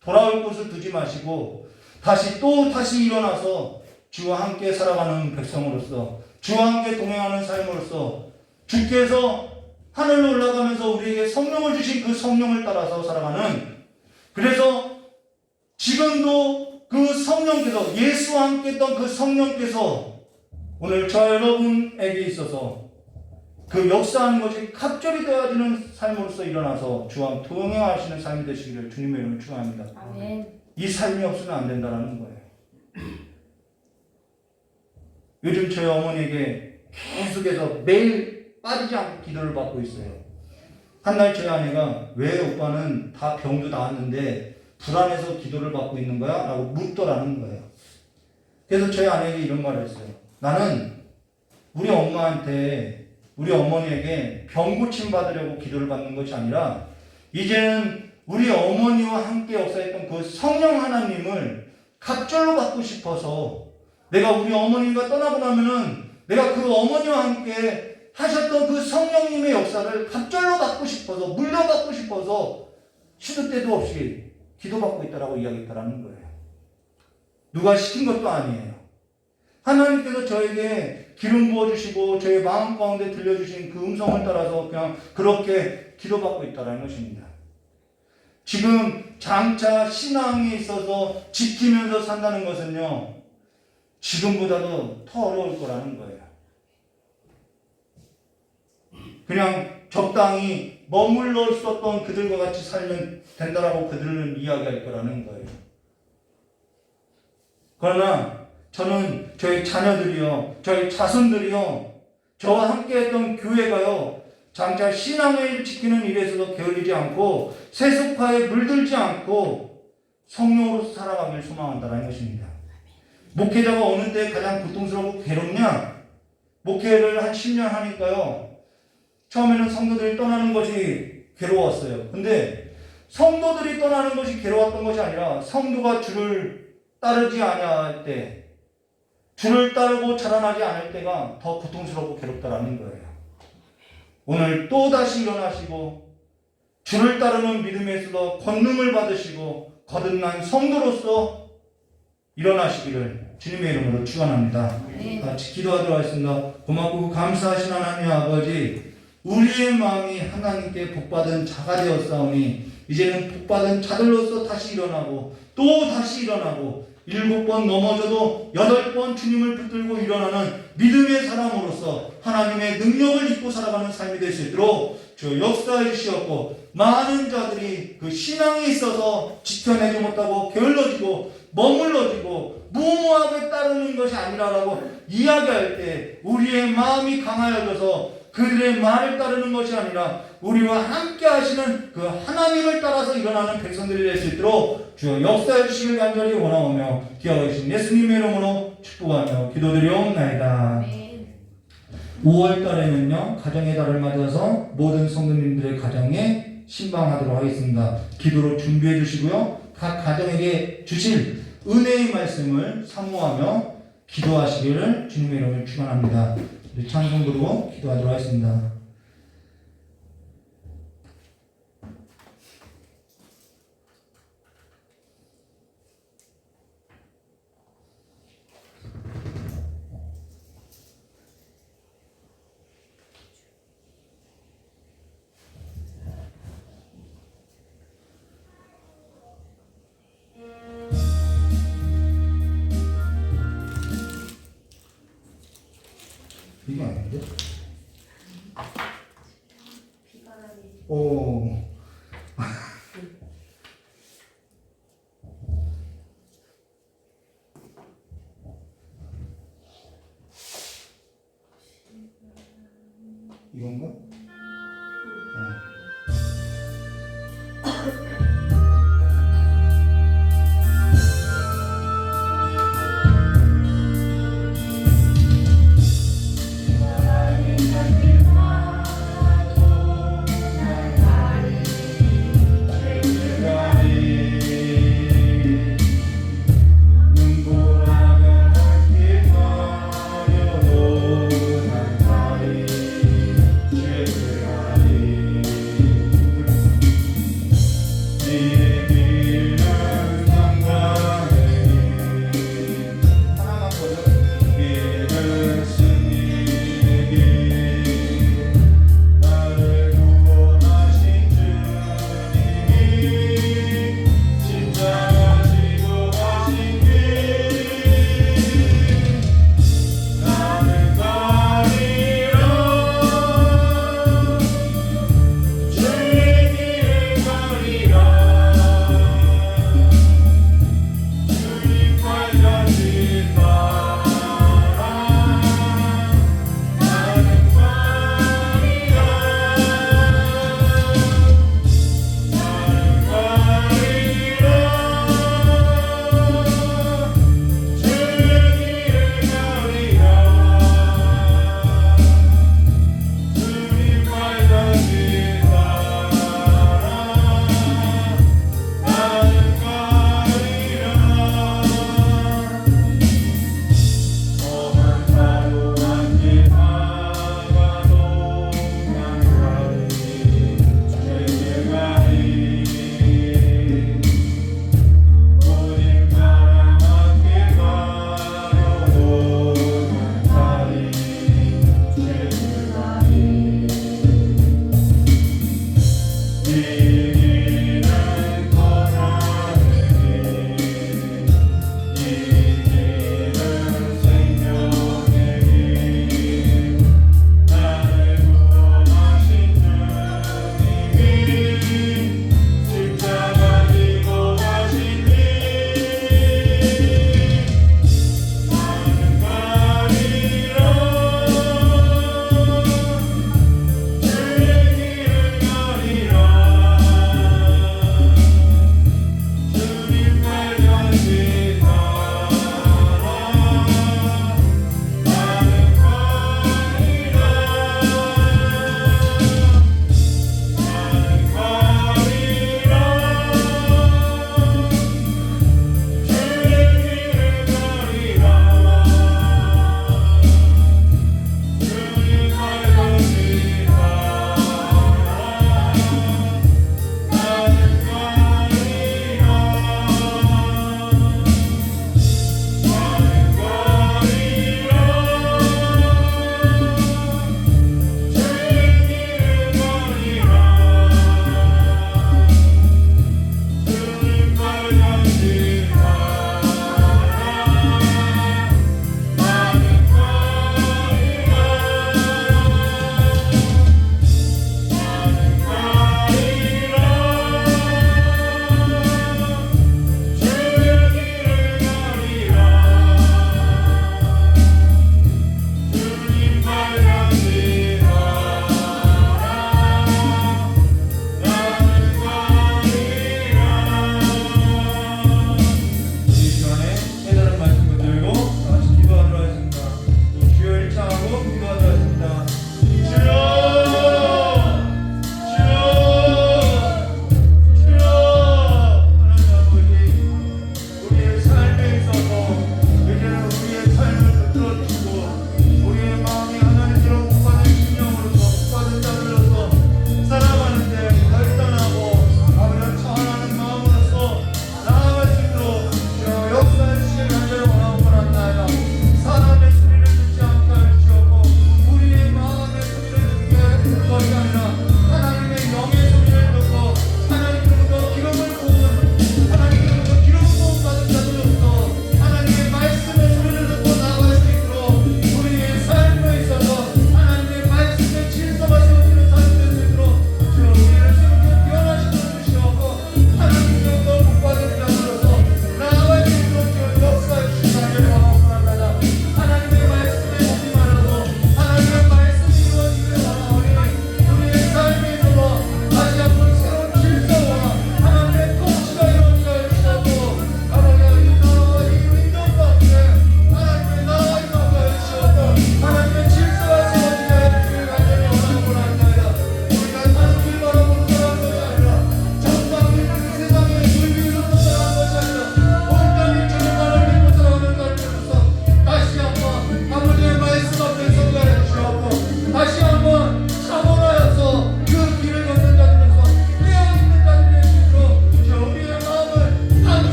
돌아올 곳을 두지 마시고 다시 일어나서 주와 함께 살아가는 백성으로서 주와 함께 동행하는 삶으로서 주께서 하늘로 올라가면서 우리에게 성령을 주신 그 성령을 따라서 살아가는, 그래서 지금도 그 성령께서 예수와 함께 했던 그 성령께서 오늘 저 여러분에게 있어서 그 역사하는 것이 갑절이 되어지는 삶으로서 일어나서 주와 동행하시는 삶이 되시기를 주님의 이름으로 축원합니다. 아멘. 이 삶이 없으면 안 된다는 거예요. 요즘 저희 어머니에게 계속해서 매일 빠지지 않고 기도를 받고 있어요. 한날 저희 아내가 왜 오빠는 다 병도 나았는데 불안해서 기도를 받고 있는 거야? 라고 묻더라는 거예요. 그래서 저희 아내에게 이런 말을 했어요. 나는 우리 엄마한테, 우리 어머니에게 병 고침 받으려고 기도를 받는 것이 아니라 이제는 우리 어머니와 함께 역사했던 그 성령 하나님을 갑절로 받고 싶어서 내가 우리 어머니가 떠나고 나면은 내가 그 어머니와 함께 하셨던 그 성령님의 역사를 갑절로 받고 싶어서, 물려받고 싶어서 시도 때도 없이 기도받고 있다라고 이야기했다라는 거예요. 누가 시킨 것도 아니에요. 하나님께서 저에게 기름 부어주시고 저의 마음 가운데 들려주신 그 음성을 따라서 그냥 그렇게 기도받고 있다는 것입니다. 지금 장차 신앙에 있어서 지키면서 산다는 것은요, 지금보다도 더 어려울 거라는 거예요. 그냥 적당히 머물러 있었던 그들과 같이 살면 된다라고 그들은 이야기할 거라는 거예요. 그러나 저는 저희 자녀들이요, 저희 자손들이요, 저와 함께 했던 교회가요, 장차 신앙을 지키는 일에서도 게을리지 않고 세속화에 물들지 않고 성령으로 살아가길 소망한다는 것입니다. 목회자가 어느 때 가장 고통스럽고 괴롭냐? 목회를 한 10년 하니까요, 처음에는 성도들이 떠나는 것이 괴로웠어요. 근데 성도들이 떠나는 것이 괴로웠던 것이 아니라 성도가 주를 따르지 아니할 때, 주를 따르고 자라나지 않을 때가 더 고통스럽고 괴롭다라는 거예요. 오늘 또 다시 일어나시고 주를 따르는 믿음에서도 권능을 받으시고 거듭난 성도로서 일어나시기를 주님의 이름으로 축원합니다. 같이 기도하도록 하겠습니다. 고맙고 감사하신 하나님 아버지, 우리의 마음이 하나님께 복받은 자가 되었사오니 이제는 복받은 자들로서 다시 일어나고 또 다시 일어나고 7번 넘어져도 8번 주님을 붙들고 일어나는 믿음의 사람으로서 하나님의 능력을 입고 살아가는 삶이 될 수 있도록 주 역사해 주시었고, 많은 자들이 그 신앙에 있어서 지켜내지 못하고 게을러지고 머물러지고 무모하게 따르는 것이 아니라라고 이야기할 때 우리의 마음이 강하여져서 그들의 말을 따르는 것이 아니라 우리와 함께 하시는 그 하나님을 따라서 일어나는 백성들이 될 수 있도록 주여 역사해 주시길 간절히 원하오며 기억하신 예수님의 이름으로 축복하며 기도드리옵나이다. 5월 달에는요, 가정의 달을 맞아서 모든 성도님들의 가정에 신방하도록 하겠습니다. 기도로 준비해 주시고요, 각 가정에게 주실 은혜의 말씀을 사모하며 기도하시기를 주님의 이름으로 축원합니다. 우리 찬송 부르고 기도하도록 하겠습니다. 이게 아닌데? 오. 이건가? 주의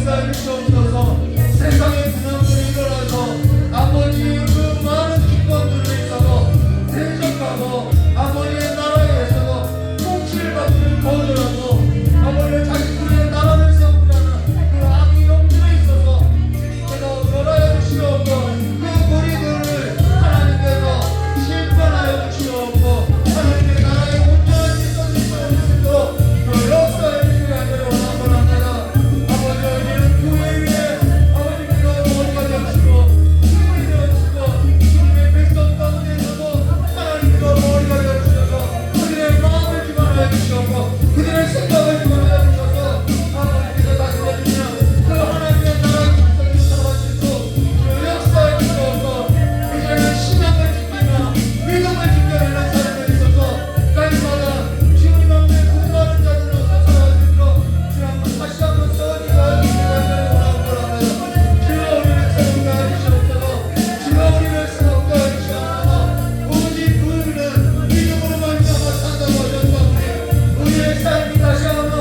역사해 주시옵소서. 세상의 분양들이 일어나서 아버지의 그 많은 기권들을 있어서 대적하고 아버지의 나라에서도 통치를 받기를 거절하고 아버지의 자신들의 나라를 세우려는 그 악의 영들에 있어서 주님께서 멸하여 주시옵고 그 무리들을 하나님께서 심판하여 주시옵고 하나님의 나라의 온전한 질서를 세워주시도록 그 역사에 주시기 하기를 원합니다. 아버지 이제는 교회 위에 아버지께서 머리가 되어주시고 힘이 되어주시고 주님의 백성 가운데에서도 하나님께서 머리가 되어주셔서 그들의 마음을 주관하여 주시옵고 그들의 생각을 주관하여 주셔서 아버지께서 다스려주시는 그 하나님의 나라의 질서를 살아갈 수 있도록 그 역사에 주시옵고 이제는 신앙을 지키며 믿음을 지켜내는 사람들이 있어서 날마다 주님 앞에 공부하는 자들로서 살아갈 수 있도록 주님 한번 다시 한번 서기가 주시기를 원합니다. 주여 우리를 새롭게 해주시옵소서. 주여 우리를 새롭게 해주시옵소서. 오직 우리는 믿음으로 말미암아 산다고 하셨사오니 우리의 삶이 다시 한번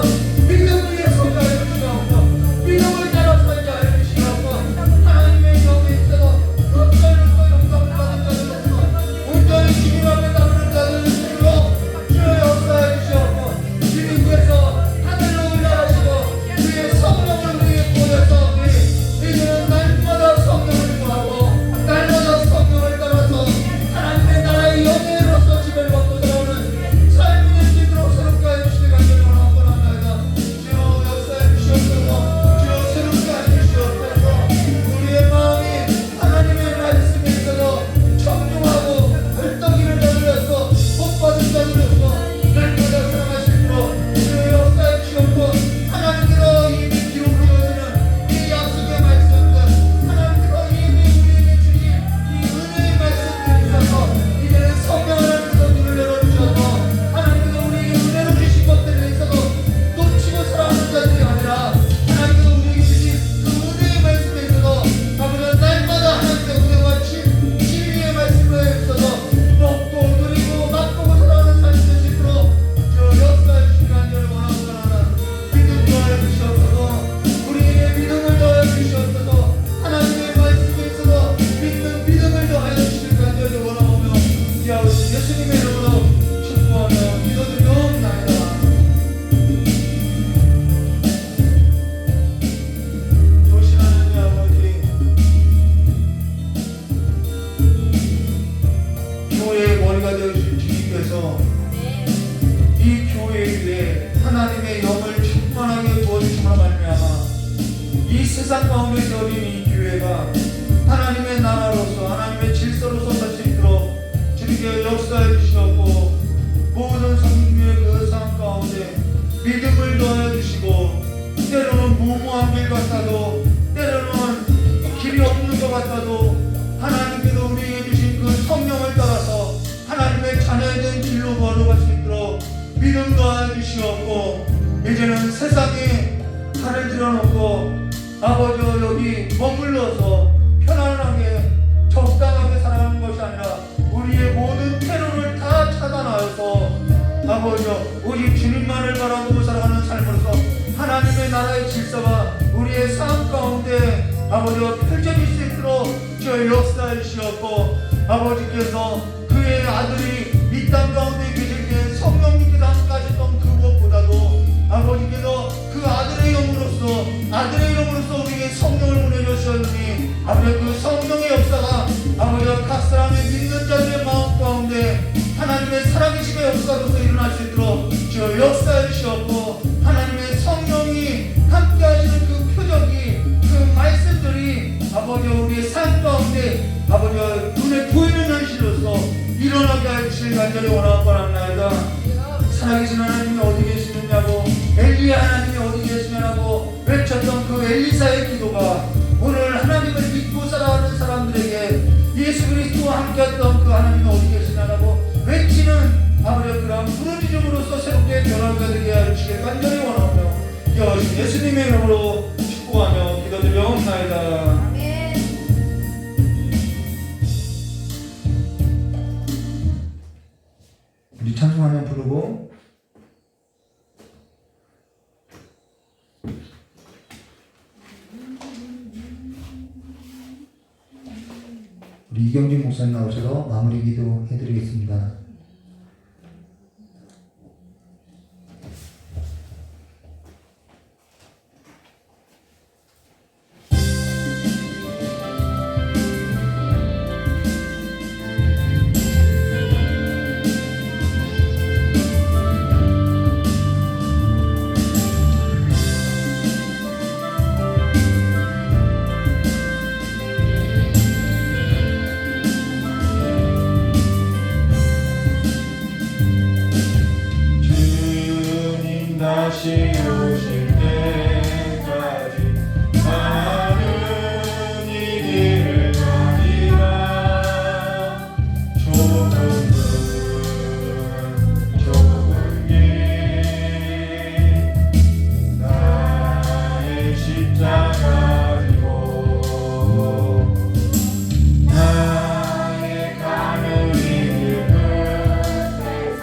믿음 위에 서게 하여 주시옵소서. 믿음을 따라 살게 하여 주시옵소서. 하나님의 영에 있어서 끝까지로서 영광을 받은 자들로서 온전히 주님 앞에 따르는 자들을 주시고 주여 역사해 주시옵소서. 주님께서 하늘로 올라가시고 그의 성령을 우리에게 보내사오니 이제는 날마다 성령을 구하고 날마다 성령을 따라서 하나님의 나라의 영예로서 지배를 받고 살아오는 삶이 될 수 있도록 새롭게 해주시기 간절히 원합니다. 주여 역사해 주시옵소서. 주여 새롭게 해주시옵소서. 우리의 마음이 하나님의 말씀에 있어서 청중하고 헐떡이를 받으려서 복받은 자들로서 날마다 살아가시도록 주여 역사해 주시옵고 하나님께서 이미 기록하여주는 이 약속의 말씀들 하나님께서 이미 우리에게 주신 이 은혜의 말씀들이 있어서 이제는 성령 하나님께서 눈을 열어주셔서 하나님께서 우리에게 은혜로 주신 것들에 있어서 놓치고 살아가는 자들이 아니라 하나님께서 우리에게 주신 그 은혜의 말씀에 있어서 아버지가 날마다 하나님의 은혜와 진리의 말씀에 있어서 먹고 누리고 맛보고 살아가는 삶이 될 수 있도록 저 역사해 주시기 간절히 원합니다. 믿음 더하여 주시옵소서. 우리에게 믿음을 더하여 주시옵소서. 하나님의 말씀에 있어서 믿는 믿음을 더하여 주시기 간절히 원하오며 이 아버지 예수님의 이름으로 축복하며 기도드리옵나이다. 조신하는 아버지 교회의 머리가 되어주신 주님께서 이 교회 위에 하나님의 영을 충만하게 부어주심으로 말미암아 이 세상 가운데 어린 이 교회가 하나님의 나라로서 하나님의 질서로서 살 수 있도록 주님께 역사해 주시옵고 모든 성도의 그 삶 가운데 믿음을 더해 주시고 때로는 무모한 길 같아도 때로는 길이 없는 것 같아도 하나님께서 우리에게 주신 그 성령을 따라서 하나님의 자녀된 길로 걸어갈 수 있도록 믿음 더해 주시옵고 이제는 세상에 칼을 들여놓고 아버지 여기 머물러서 편안하게 적당하게 살아가는 것이 아니라 우리의 모든 테러를 다 차단하여서 아버지 오직 주님만을 바라보고 살아가는 삶으로서 하나님의 나라의 질서가 우리의 삶 가운데 아버지가 펼쳐질 수 있도록 저 역사해 주시옵고 아버지께서 그의 아들이 이 땅 가운데 계실 때 성령님께서 함께하셨던 그것보다도 아버지께서 그 아들의 영으로서 우리에게 성령을 보내주셨으니 아버지 그 성령의 역사가 아버지가 각 사람의 믿는 자들의 마음 가운데 하나님의 살아계심의 역사로서 일어날 수 있도록 저 역사해 주시옵고 하나님의 성령이 함께하시는 그 표적이 그 말씀들이 아버지 우리의 삶 가운데 아버지가 눈에 보이는 현실로서 일어나게 하시길 간절히 원하옵나이다. 살아계신 하나님이 어디 계시느냐고 엘리야 하나님이 어디 계시냐고 외쳤던 그 엘리사의 기도가 오늘 하나님을 믿고 살아가는 사람들에게 예수 그리스도와 함께했던 그 하나님이 어디 계시냐고 외치는 아버지의 그런 부르짖음으로써 새롭게 변화가 되게 하시길 간절히 원하오며 예수님의 이름으로 축복하며 기도드리옵나이다. 우리 찬송하면 부르고 우리 이경진 목사님 나오셔서 마무리 기도 해드리겠습니다. 주님 다시 오실 때까지 나는 이 길을 가리라. 좁은 길 나의 십자가 지고 나의 가는 이 그래서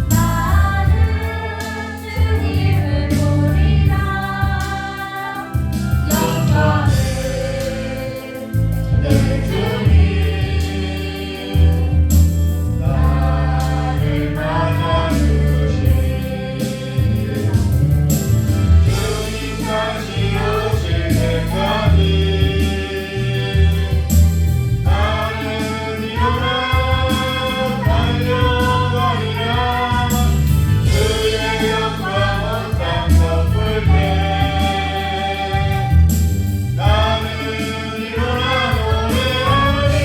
나는 주님을 보리라. 영광을 내 주님 나를 맞아주시리라. 주님 다시 오실 때까지 나는 일어나 달려가리라. 주의 영광 온 땅 덮을 때 나는 일어나 노래하리.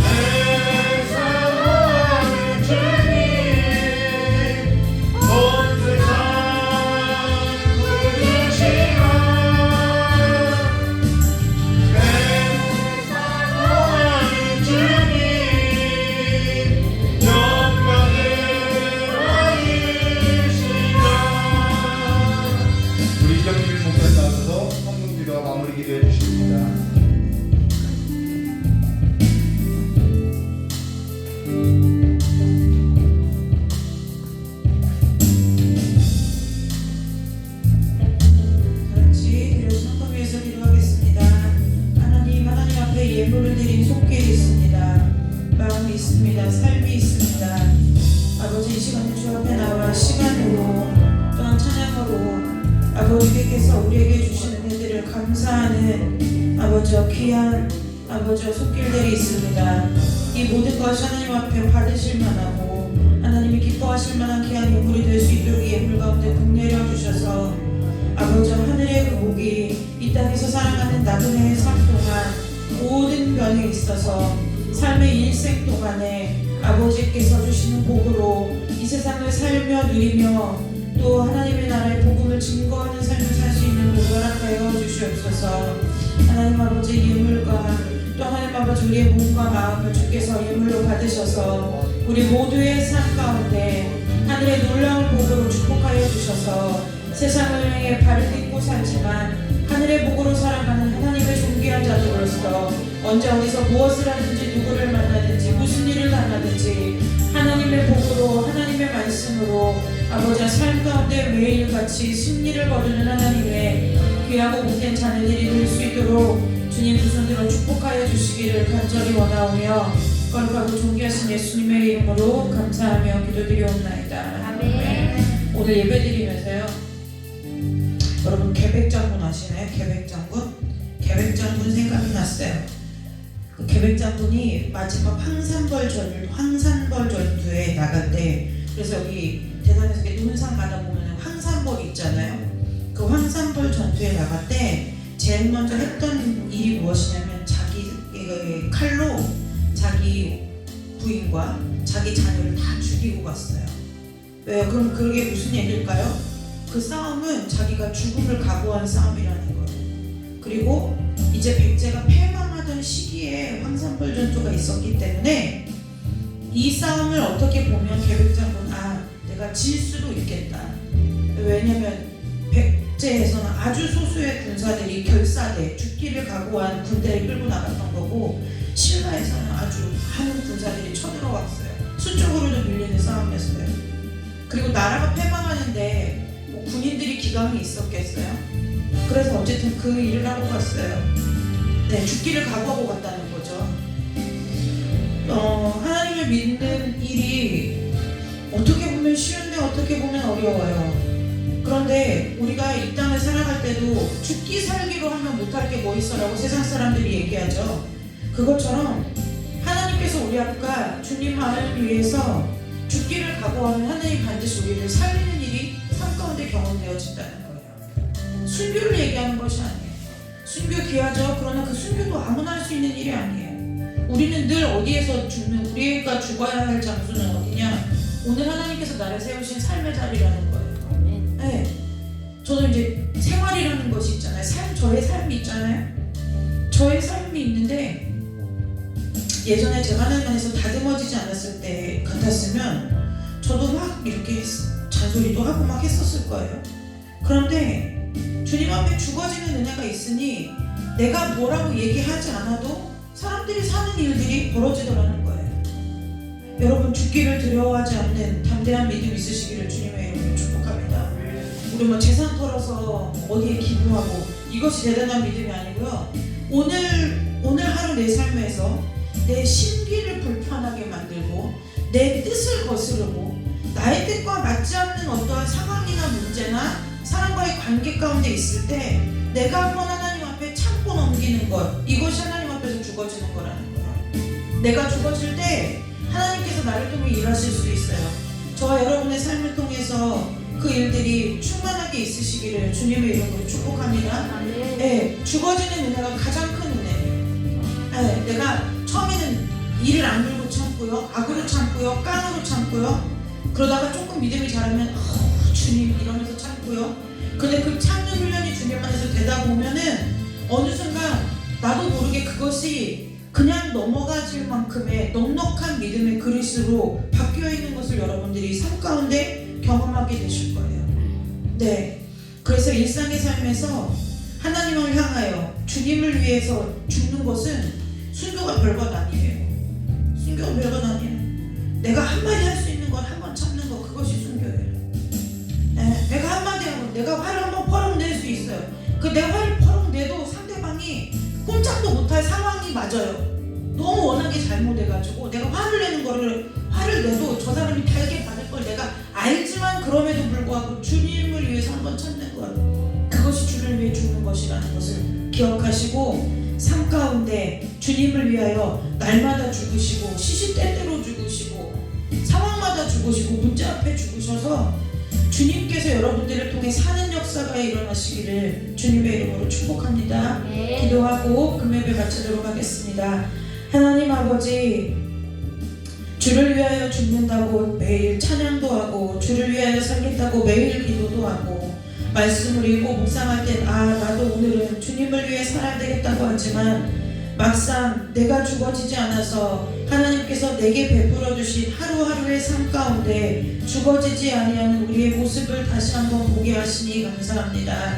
내 사랑하는 주님 온 세상 부르시라. 내 사랑하는 주님 영광의 왕이시라. 우리 이경민 목사님 나와서 성금 기도와 마무리 기도해 주십니다. 같이 드려 성금 위해서 기도하겠습니다. 하나님 앞에 예물을 드린 손길이 있습니다. 마음이 있습니다. 삶이 있습니다. 아버지, 이 시간에 주 앞에 나와 시간으로 또한 찬양으로 아버지께서 우리에게 주시는 은혜들을 감사하는 아버지와 귀한 아버지와 손길들이 있습니다. 이 모든 것이 하나님 앞에 받으실 만하고 하나님이 기뻐하실 만한 귀한 예물이 될 수 있도록 이 예물 가운데 긍휼히 주셔서 아버지 하늘의 그 복이 이 땅에서 살아가는 나그네의 삶 동안 모든 변에 있어서 삶의 일생 동안에 아버지께서 주시는 복으로 이 세상을 살며 누리며 또 하나님의 나라의 복음을 증거하는 삶을 살 수 있는 복을 허락하여 주시옵소서. 하나님 아버지 예물과 또 하나님 아버지 우리의 몸과 마음을 주께서 예물로 받으셔서 우리 모두의 삶 가운데 하늘의 놀라운 복으로 축복하여 주셔서 세상을 향해 발을 딛고 살지만 하늘의 복으로 살아가는 하나님의 존귀한 자들로서 언제 어디서 무엇을 하든지 누구를 만나든지 무슨 일을 당하든지 하나님의 복으로 하나님의 말씀으로 아버지의 삶 가운데 매일같이 승리를 거두는 하나님의 귀하고 복된 자녀들이 될 수 있도록 주님 두 손으로 축복하여 주시기를 간절히 원하오며 거룩하고 존귀하신 예수님의 이름으로 감사하며 기도드리옵나이다. 아멘. 오늘 예배드리면서요, 여러분 계백장군 아시나요? 계백장군 생각이 났어요. 그 계백장군이 마지막 황산벌 전투에 나갈 때, 그래서 여기 대단에서 논산마다 보면 황산벌이 있잖아요. 그 황산벌 전투에 나갈 때 제일 먼저 했던 일이 무엇이냐면 자기 칼로 자기 부인과 자기 자녀를 다 죽이고 갔어요. 왜요? 그럼 그게 무슨 얘기일까요? 그 싸움은 자기가 죽음을 각오한 싸움이라는 거예요. 그리고 이제 백제가 패망하던 시기에 황산벌 전투가 있었기 때문에 이 싸움을 어떻게 보면 계백장군 내가 질 수도 있겠다. 왜냐면 백제에서는 아주 소수의 군사들이 결사대 죽기를 각오한 군대를 끌고 나갔던 거고, 신라에서는 아주 많은 군사들이 쳐들어왔어요. 수적으로도 밀리는 싸움이었어요. 그리고 나라가 패망하는데 군인들이 기강이 있었겠어요? 그래서 어쨌든 그 일을 하고 갔어요. 네, 죽기를 각오하고 갔다는 거죠. 하나님을 믿는 일이 어떻게 보면 쉬운데 어떻게 보면 어려워요. 그런데 우리가 이 땅을 살아갈 때도 죽기 살기로 하면 못할 게 뭐 있어라고 세상 사람들이 얘기하죠. 그것처럼 하나님께서 우리 앞과 주님만을 위해서 죽기를 각오하면 하나님 반드시 우리를 살리는 일이 삶 가운데 경험되어진다는 거예요. 순교를 얘기하는 것이 아니에요. 순교 귀하죠. 그러나 그 순교도 아무나 할 수 있는 일이 아니에요. 우리는 늘 어디에서 죽는, 우리가 죽어야 할 장소는 어디냐? 오늘 하나님께서 나를 세우신 삶의 자리라는 거예요. 네. 저도 이제 생활이라는 것이 있잖아요. 저의 삶이 있잖아요. 저의 삶이 있는데 예전에 제가 하나님 안에서 다듬어지지 않았을 때 같았으면 저도 막 이렇게 잔소리도 하고 막 했었을 거예요. 그런데 주님 앞에 죽어지는 은혜가 있으니 내가 뭐라고 얘기하지 않아도 사람들이 사는 일들이 벌어지더라는 거예요. 여러분 죽기를 두려워하지 않는 담대한 믿음 있으시기를 주님의 이름으로 축복합니다. 우리 뭐 재산 털어서 어디에 기부하고 이것이 대단한 믿음이 아니고요. 오늘 하루 내 삶에서 내 심기를 불편하게 만들고 내 뜻을 거스르고 나의 뜻과 맞지 않는 어떠한 상황이나 문제나 사람과의 관계 가운데 있을 때 내가 한번 하나님 앞에 참고 넘기는 것, 이것이 하나님 앞에서 죽어지는 거라는 거예요. 내가 죽어질 때 하나님께서 나를 통해 일하실 수 있어요. 저와 여러분의 삶을 통해서 그 일들이 충만하게 있으시기를 주님의 이름으로 축복합니다. 네, 죽어지는 은혜가 가장 큰 은혜예요. 네, 내가 처음에는 일을 악물고 참고요, 악으로 참고요, 깡으로 참고요. 그러다가 조금 믿음이 자라면 주님 이러면서 참고요. 근데 그 참는 훈련이 주님 안에서 되다 보면은 어느 순간 나도 모르게 그것이 그냥 넘어가질 만큼의 넉넉한 믿음의 그릇으로 바뀌어 있는 것을 여러분들이 삶 가운데 경험하게 되실 거예요. 네, 그래서 일상의 삶에서 하나님을 향하여 주님을 위해서 죽는 것은 순교가 별것 아니에요. 순교가 별것 아니에요. 내가 한마디 할 수 있는 건 한 번 참는 것, 그것이 순교예요. 네, 내가 한마디 하고 내가 화를 한번 퍼럭 낼 수 있어요. 그 내가 화를 퍼럭 내도 상대방이 꼼짝도 못할 상황이 맞아요. 너무 워낙에 잘못해가지고 내가 화를 내도 저 사람이 달게 받을 걸 내가 알지만 그럼에도 불구하고 주님을 위해서 한번 참는 것, 그것이 주를 위해 죽는 것이라는 것을 기억하시고 삶 가운데 주님을 위하여 날마다 죽으시고 시시때때로 죽으시고 상황마다 죽으시고 문제 앞에 죽으셔서 주님께서 여러분들을 통해 사는 역사가 일어나시기를 주님의 이름으로 축복합니다. 기도하고 금요일에 마치도록 하겠습니다. 하나님 아버지, 주를 위하여 죽는다고 매일 찬양도 하고 주를 위하여 살겠다고 매일 기도도 하고 말씀을 읽고 묵상할 땐 나도 오늘은 주님을 위해 살아야 되겠다고 하지만 막상 내가 죽어지지 않아서 하나님께서 내게 베풀어 주신 하루하루의 삶 가운데 죽어지지 아니하는 우리의 모습을 다시 한번 보게 하시니 감사합니다.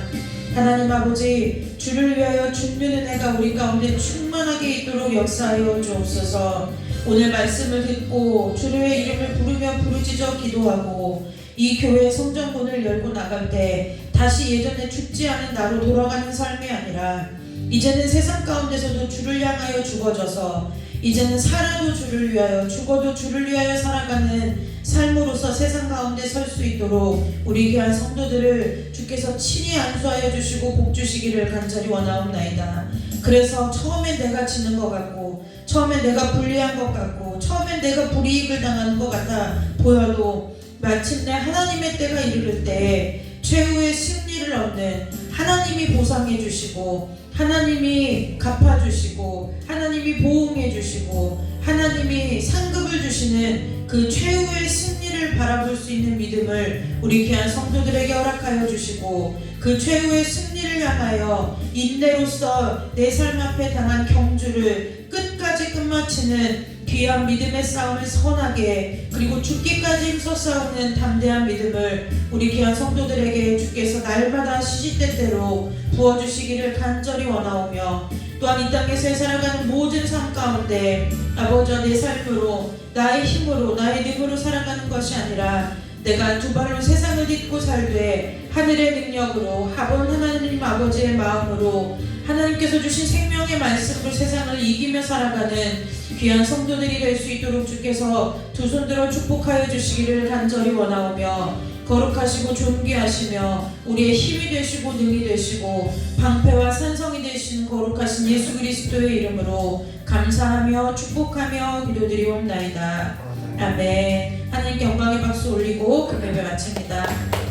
하나님 아버지, 주를 위하여 죽는 은혜가 우리 가운데 충만하게 있도록 역사하여 주옵소서. 오늘 말씀을 듣고 주의 이름을 부르며 부르짖어 기도하고 이 교회 성전문을 열고 나갈 때 다시 예전에 죽지 않은 나로 돌아가는 삶이 아니라 이제는 세상 가운데서도 주를 향하여 죽어져서 이제는 살아도 주를 위하여 죽어도 주를 위하여 살아가는 삶으로서 세상 가운데 설 수 있도록 우리 귀한 성도들을 주께서 친히 안수하여 주시고 복 주시기를 간절히 원하옵나이다. 그래서 처음엔 내가 지는 것 같고 처음엔 내가 불리한 것 같고 처음엔 내가 불이익을 당하는 것 같아 보여도 마침내 하나님의 때가 이르를 때 최후의 승리를 얻는 하나님이 보상해 주시고 하나님이 갚아주시고 하나님이 보응해 주시고 하나님이 상급을 주시는 그 최후의 승리를 바라볼 수 있는 믿음을 우리 귀한 성도들에게 허락하여 주시고 그 최후의 승리를 향하여 인내로서 내 삶 앞에 당한 경주를 끝까지 끝마치는 귀한 믿음의 싸움을 선하게 그리고 죽기까지 힘써 싸우는 담대한 믿음을 우리 귀한 성도들에게 주께서 날마다 시시때때로 부어주시기를 간절히 원하오며 또한 이 땅에서 살아가는 모든 삶 가운데 아버지 내 삶으로 나의 힘으로 나의 능으로 살아가는 것이 아니라 내가 두 발로 세상을 딛고 살되 하늘의 능력으로 하본 하나님 아버지의 마음으로 하나님께서 주신 생명의 말씀으로 세상을 이기며 살아가는 귀한 성도들이 될 수 있도록 주께서 두 손 들어 축복하여 주시기를 간절히 원하오며 거룩하시고 존귀하시며 우리의 힘이 되시고 능이 되시고 방패와 산성이 되시는 거룩하신 예수 그리스도의 이름으로 감사하며 축복하며 기도드리옵나이다. 아멘. 하나님께 영광의 박수 올리고 그 예배 마칩니다.